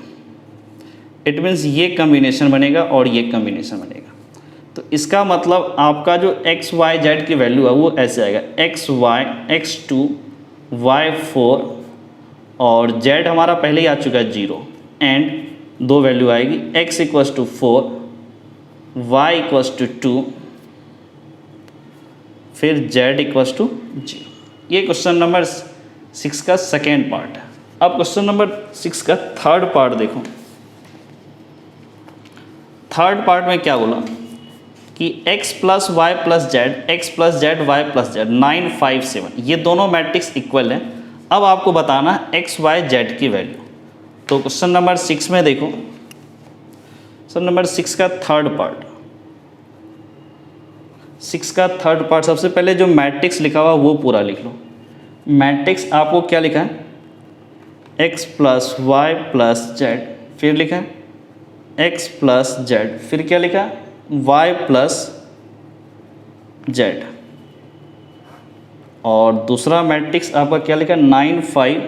It means ये कम्बिनेशन बनेगा और ये कम्बिनेशन बनेगा। तो इसका मतलब आपका जो x y z की वैल्यू है वो ऐसे आएगा, x y x 2 y 4, और z हमारा पहले ही आ चुका है 0, एंड दो वैल्यू आएगी, x equals to 4, y equals to 2, फिर z इक्वल्स टू 0। ये क्वेश्चन नंबर 6 का सेकेंड पार्ट है। अब क्वेश्चन नंबर 6 का थर्ड पार्ट देखो। थर्ड पार्ट में क्या बोला कि x plus y plus z, x plus z y plus z 9 5 7, ये दोनों मैट्रिक्स इक्वल हैं। अब आपको बताना है एक्स वाई जेड की वैल्यू। तो क्वेश्चन नंबर 6 में देखो, क्वेश्चन नंबर 6 का थर्ड पार्ट, 6 का थर्ड पार्ट, सबसे पहले जो मैट्रिक्स लिखा हुआ वो पूरा लिख लो। मैट्रिक्स आपको क्या लिखा है, x plus y plus z, फिर लिखा है x प्लस जेड, फिर क्या लिखा है y प्लस जेड, और दूसरा मैट्रिक्स आपका क्या लिखा है 9 5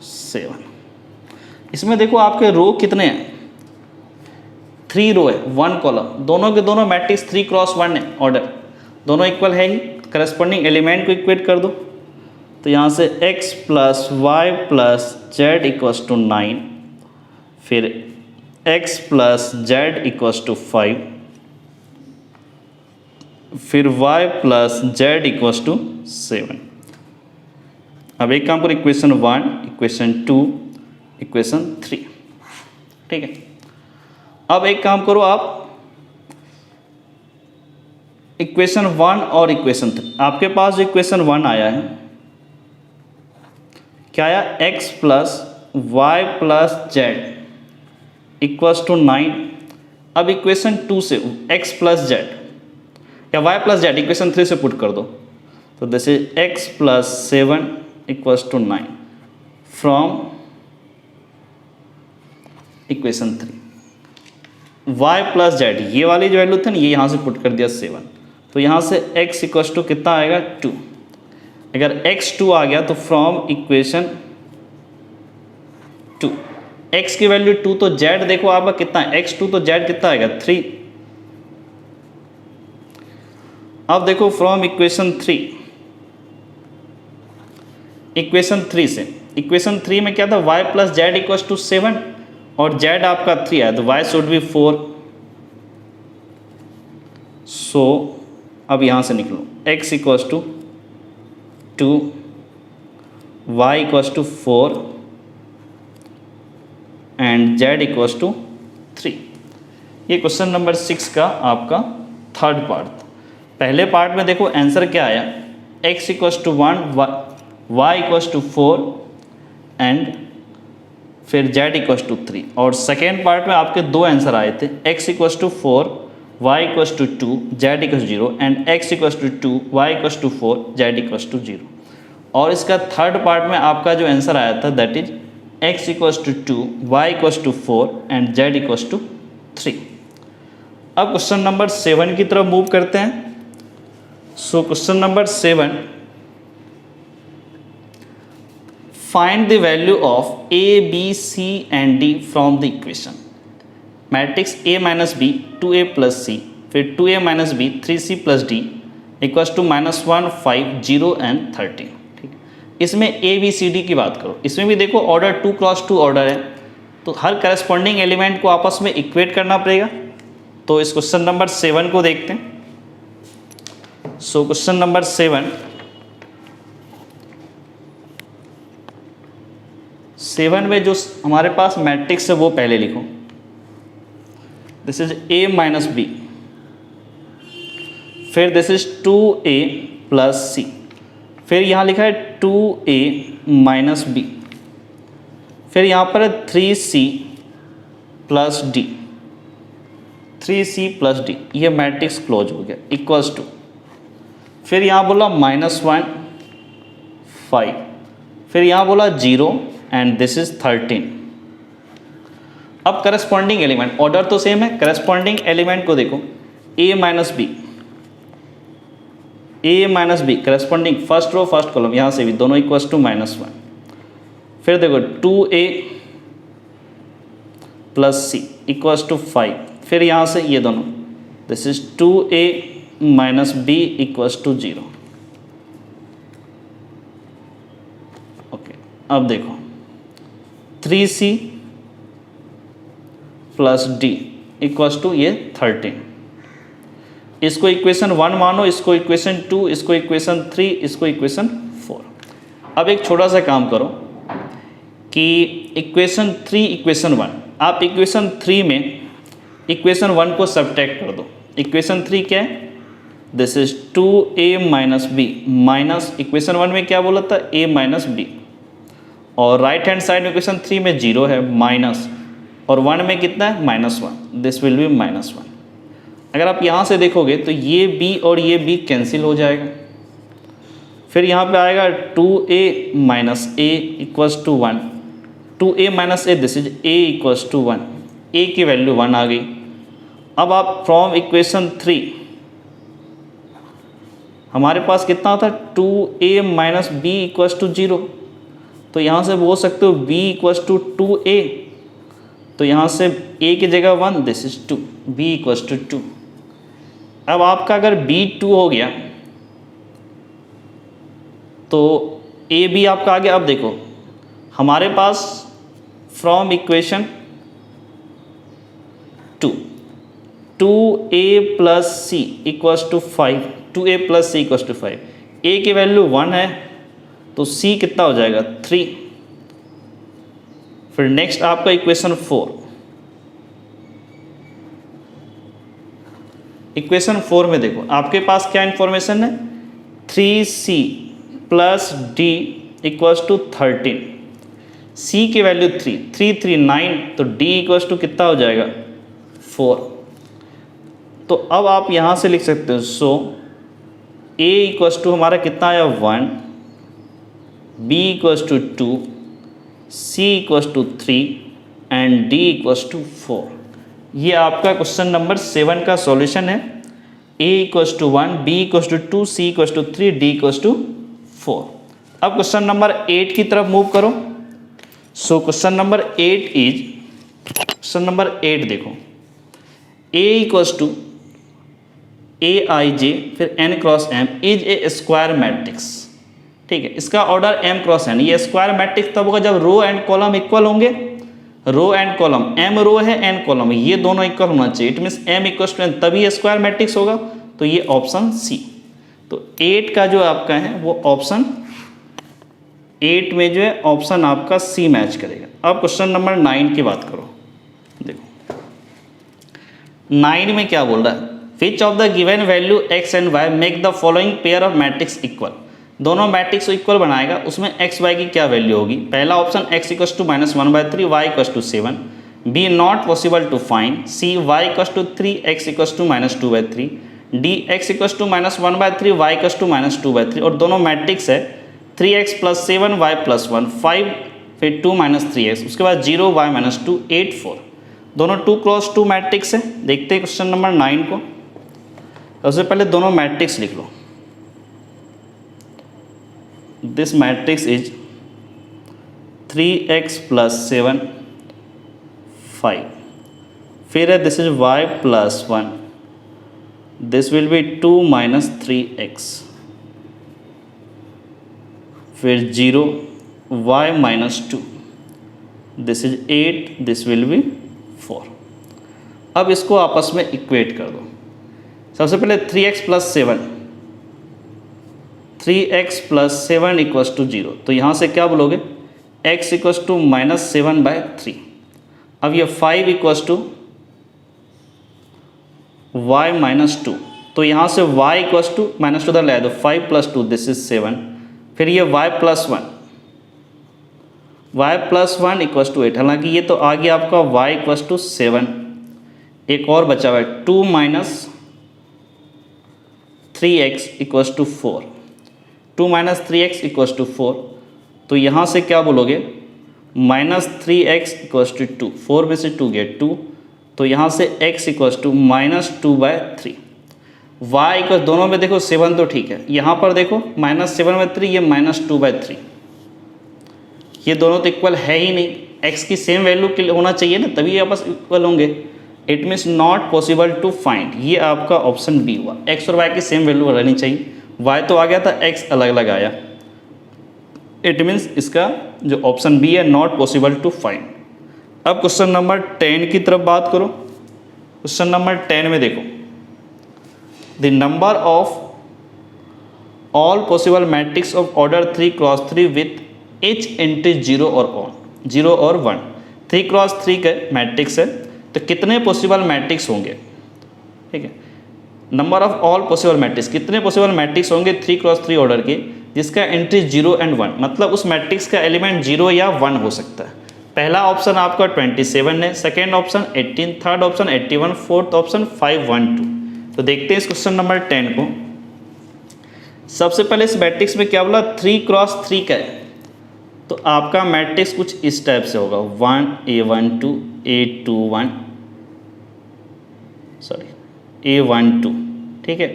7। इसमें देखो आपके रो कितने हैं, 3 रो है 1 कॉलम, दोनों के दोनों मैट्रिक्स 3 क्रॉस 1 है, ऑर्डर दोनों इक्वल है ही। करस्पॉन्डिंग एलिमेंट को इक्वेट कर दो, तो यहाँ से x plus y plus z equals to 9, फिर x plus z equals to 5, फिर y plus z equals to 7। अब एक काम करो, इक्वेशन 1, इक्वेशन 2, इक्वेशन 3, ठीक है। अब एक काम करो आप, इक्वेशन 1 और इक्वेशन 3, आपके पास जो इक्वेशन 1 आया है क्या आया, x plus y plus z equals to 9। अब इक्वेशन 2 से x प्लस जेड या y प्लस जेड इक्वेशन 3 से पुट कर दो, तो this is x plus 7 equals to 9 from equation 3। y plus z ये वाली जो वैल्यू थी ना, ये यहाँ से पुट कर दिया 7, तो यहाँ से x इक्वल्स टू कितना आएगा 2। अगर x 2 आ गया तो फ्रॉम इक्वेशन 2 x की वैल्यू 2, तो z देखो आपका कितना है, x 2 तो z कितना आएगा 3। अब देखो फ्रॉम इक्वेशन 3, इक्वेशन 3 से इक्वेशन 3 में क्या था, y plus z equals to 7 और z आपका 3 है, तो y शुड बी 4। सो अब यहां से निकलो, x equals to 2, y equals to 4 and z equals to 3। ये क्वेश्चन नंबर 6 का आपका थर्ड पार्ट। पहले पार्ट में देखो आंसर क्या आया, x equals to 1, y equals to 4 and फिर z इक्वल्स टू 3। और सेकेंड पार्ट में आपके दो आंसर आए थे, x equals to 4, y equals to 2, z equals 0 and x equals to 2, y equals to 4, z equals to 0। और इसका थर्ड पार्ट में आपका जो आंसर आया था that is x equals to 2, y equals to 4 and z equals to 3। अब क्वेश्चन नंबर 7 की तरफ मूव करते हैं। So question number 7, find the value of a, b, c and d from the equation. Matrix a minus b 2a plus c, फिर 2a minus b 3c plus d equals to -1, 5, 0 and 13। ठीक, इसमें a b c d की बात करो। इसमें भी देखो ऑर्डर 2 क्रॉस 2 ऑर्डर है, तो हर करस्पॉन्डिंग एलिमेंट को आपस में इक्वेट करना पड़ेगा। तो इस क्वेश्चन नंबर 7 को देखते हैं। सो क्वेश्चन नंबर 7 में जो हमारे पास मैट्रिक्स है वो पहले लिखो। This is a minus b, फिर this is 2a plus c, फिर यहाँ लिखा है 2a माइनस बी, फिर यहाँ पर है 3c plus D, 3c plus D, ये मैट्रिक्स क्लोज हो गया इक्वल्स टू, फिर यहाँ बोला -1, 5, फिर यहाँ बोला 0 एंड दिस इज 13। अब करस्पॉन्डिंग एलिमेंट, ऑर्डर तो सेम है, करस्पॉन्डिंग एलिमेंट को देखो a minus b corresponding first row first column, यहाँ से भी दोनों इक्वल्स टू -1, फिर देखो 2a plus c equals to 5, फिर यहाँ से ये दोनों, this is 2a minus b equals to 0। Okay, अब देखो 3c plus d equals to ये 13। इसको इक्वेशन 1 मानो, इसको इक्वेशन 2, इसको इक्वेशन 3, इसको इक्वेशन 4। अब एक छोटा सा काम करो कि इक्वेशन 3 इक्वेशन 1, आप इक्वेशन 3 में इक्वेशन 1 को सब्ट्रैक्ट कर दो। इक्वेशन 3 क्या है, this is 2a minus b minus equation 1 में क्या बोला था a माइनस बी, और राइट हैंड साइड में इक्वेशन 3 में 0 है माइनस, और 1 में कितना है -1, दिस विल बी -1। अगर आप यहाँ से देखोगे तो ये b और ये b कैंसिल हो जाएगा, फिर यहाँ पे आएगा 2a minus a equals to 1, 2a minus a, this is a equals to 1, a की वैल्यू 1 आ गई। अब आप फ्रॉम इक्वेशन 3 हमारे पास कितना था 2a minus b equals to 0, तो यहाँ से बोल सकते हो b इक्वल्स टू 2a, तो यहाँ से a की जगह 1, this is 2, b equals to 2। अब आपका अगर b 2 हो गया तो a b आपका आ गया। अब देखो हमारे पास from equation 2 2a plus c equals to 5, 2a plus c equals to 5, a की वैल्यू 1 है तो c कितना हो जाएगा 3। फिर नेक्स्ट आपका इक्वेशन 4, इक्वेशन 4 में देखो आपके पास क्या इन्फॉर्मेशन है, 3c plus d equals to 13, c की वैल्यू 3 3 9, तो d इक्वल्स टू कितना हो जाएगा 4। तो अब आप यहाँ से लिख सकते हो, सो a इक्वल्स टू हमारा कितना आया 1, b equals to 2, c equals to 3 and d equals to 4। ये आपका क्वेश्चन नंबर 7 का सॉल्यूशन है। a equals to 1, b equals to 2, c equals to 3, d equals to 4। अब क्वेश्चन नंबर 8 की तरफ मूव करो। So question number 8 is, question number 8 देखो, a इक्वल्स टू aij फिर n cross m is a square matrix. ठीक है, इसका ऑर्डर m क्रॉस n। ये स्क्वायर मैट्रिक्स तब होगा जब रो एंड कॉलम इक्वल होंगे। रो एंड कॉलम, m रो है n कॉलम है, ये दोनों इक्वल होना चाहिए। It means m equals to n, तभी ये स्क्वायर मैट्रिक्स होगा। तो ये ऑप्शन सी। तो 8 का जो आपका है वो ऑप्शन 8 में जो है ऑप्शन आपका सी मैच करेगा। अब क्वेश्चन नंबर 9 की बात करो। देखो 9 में क्या बोल रहा है, which of the given value x and y make the following pair of matrix equal. दोनों मैट्रिक्स को इक्वल बनाएगा, उसमें x y की क्या वैल्यू होगी। पहला option x equals to -1/3, y equals to 7, b not possible to find, c y equals to 3, x equals to -2/3, d x equals to -1/3, y equals to -2/3। और दोनों मैट्रिक्स है 3x + 7 y + 1 5, फिर 2 - 3x, उसके बाद 0 y - 2 8 4। दोनों 2 क्रॉस 2 मैट्रिक्स है। देखते हैं क्वेश्चन नंबर 9 को। सबसे पहले दोनों मैट्रिक्स लिख लो। दिस मैट्रिक्स इज 3x + 7 5, फिर है this is y + 1, this will be 2 - 3x, फिर 0 y - 2, this is 8, this will B 4। अब इसको आपस में इक्वेट कर दो। सबसे पहले 3x + 7, 3x + 7 इक्वल्स टू 0, तो यहाँ से क्या बोलोगे, x इक्वल्स टू -7/3। अब ये 5 इक्वल्स टू y - 2, तो यहाँ से y इक्वल्स टू -2 उधर ले दो, 5 + 2 दिस इज 7, फिर ये y + 1, y + 1 इक्वल्स टू 8। हालांकि ये तो आ गया आपका y इक्वल्स टू 7। एक और बचा हुआ है 2 - 3x equals to 4, 2 - 3x equals to 4, तो यहाँ से क्या बोलोगे, -3x इक्वल्स टू 2, 4 में से 2 गया 2, तो यहाँ से x equals to -2/3। y equal, दोनों में देखो 7 तो ठीक है, यहाँ पर देखो -7/3, ये -2/3, ये दोनों तो इक्वल है ही नहीं। x की सेम वैल्यू होना चाहिए ना, तभी ये आपस इक्वल होंगे। It means not possible to find, ये आपका ऑप्शन बी हुआ। x और y की सेम वैल्यू रहनी चाहिए, y तो आ गया था, x अलग अलग आया। इट मीन्स इसका जो ऑप्शन बी है नॉट पॉसिबल टू फाइंड। अब क्वेश्चन नंबर 10 की तरफ बात करो। क्वेश्चन नंबर 10 में देखो, the number of all possible matrix of order 3 × 3 with H entry 0 और 1। 3 × 3 के मैट्रिक्स है, तो कितने पॉसिबल मैट्रिक्स होंगे। ठीक है, number of all possible matrix, कितने पॉसिबल मैट्रिक्स होंगे 3 × 3 ऑर्डर के जिसका एंट्री 0 और 1, मतलब उस मैट्रिक्स का एलिमेंट 0 या 1 हो सकता है। पहला ऑप्शन आपका 27 है, second option 18, third option 81, fourth option 5 1 2। तो देखते हैं इस क्वेश्चन नंबर 10 को। सबसे पहले इस मैट्रिक्स में क्या बोला, 3 × 3 का है, तो आपका मैट्रिक्स कुछ इस टाइप से होगा, 1 a1 2 a21 a1 2, ठीक है,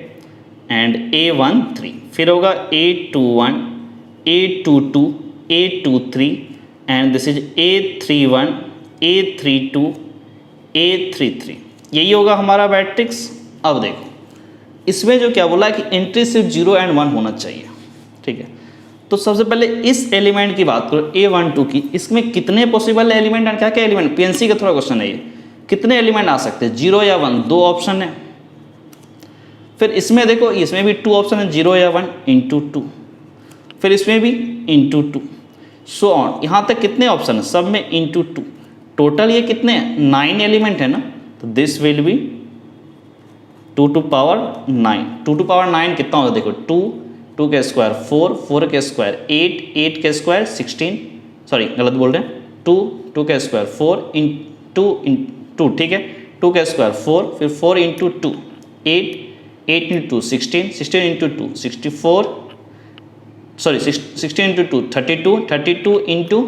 एंड a1 3, फिर होगा a21 a22 a23 and this is a31 a32 a33। यही होगा हमारा मैट्रिक्स। अब देखो इसमें जो क्या बोला कि एंट्री सिर्फ 0 और 1 होना चाहिए। ठीक है, तो सबसे पहले इस एलिमेंट की बात करो a12 की, इसमें कितने पॉसिबल एलिमेंट एंड क्या क्या एलिमेंट, पीएनसी का थोड़ा क्वेश्चन है ये, कितने एलिमेंट आ सकते हैं 0 या 1, 2 ऑप्शन है। फिर इसमें देखो, इसमें भी 2 ऑप्शन है, 0 या 1 × 2, फिर इसमें भी × 2, सो ऑन, यहाँ तक कितने ऑप्शन है, सब में × 2, टोटल ये कितने हैं 9 एलिमेंट है ना, तो this will be 2 to power 9, 2 to power 9 कितना होगा देखो, 2, 2 के स्क्वायर 4, 4 के स्क्वायर 8, 8 के स्क्वायर 16, सॉरी गलत बोल रहे हैं, 2, 2 के स्क्वायर 4 2, ठीक है, 2 के स्क्वायर 4, फिर 4 into 2 8, 8 into 16, 16 into 2 64, sorry 16 into 2 32, 32 into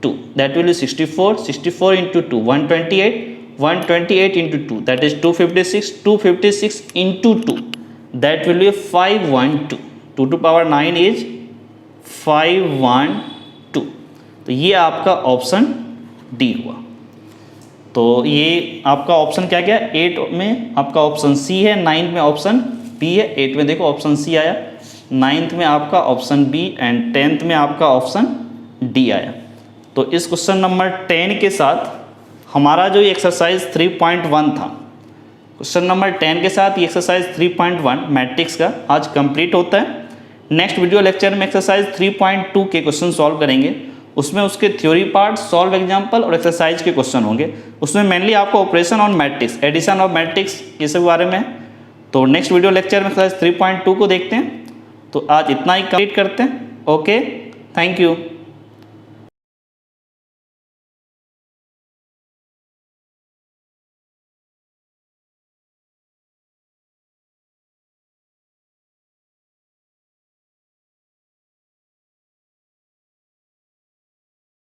2 that will be 64, 64 into 2 128, 128 into 2 that is 256, 256 into 2 that will be 512, 2 to power 9 is 512। तो ये आपका ऑप्शन डी हुआ। तो ये आपका ऑप्शन क्या क्या, 8 में आपका ऑप्शन सी है, 9 में ऑप्शन बी है, 8 में देखो ऑप्शन सी आया, 9th में आपका ऑप्शन बी एंड 10th में आपका ऑप्शन डी आया। तो इस क्वेश्चन नंबर 10 के साथ हमारा जो एक्सरसाइज 3.1 था, क्वेश्चन नंबर 10 के साथ ये एक्सरसाइज 3.1 मैट्रिक्स का आज कंप्लीट होता है। नेक्स्ट वीडियो लेक्चर में एक्सरसाइज 3.2 के क्वेश्चन सॉल्व करेंगे, उसमें उसके थ्योरी पार्ट, सॉल्व एग्जाम्पल और एक्सरसाइज के क्वेश्चन होंगे। उसमें मेनली आपको operation on matrix, addition of matrix, ये सब बारे में है। तो नेक्स्ट वीडियो लेक्चर में एक्सरसाइज 3.2 को देखते हैं। तो आज इतना ही कंप्लीट करते हैं। Okay, thank you.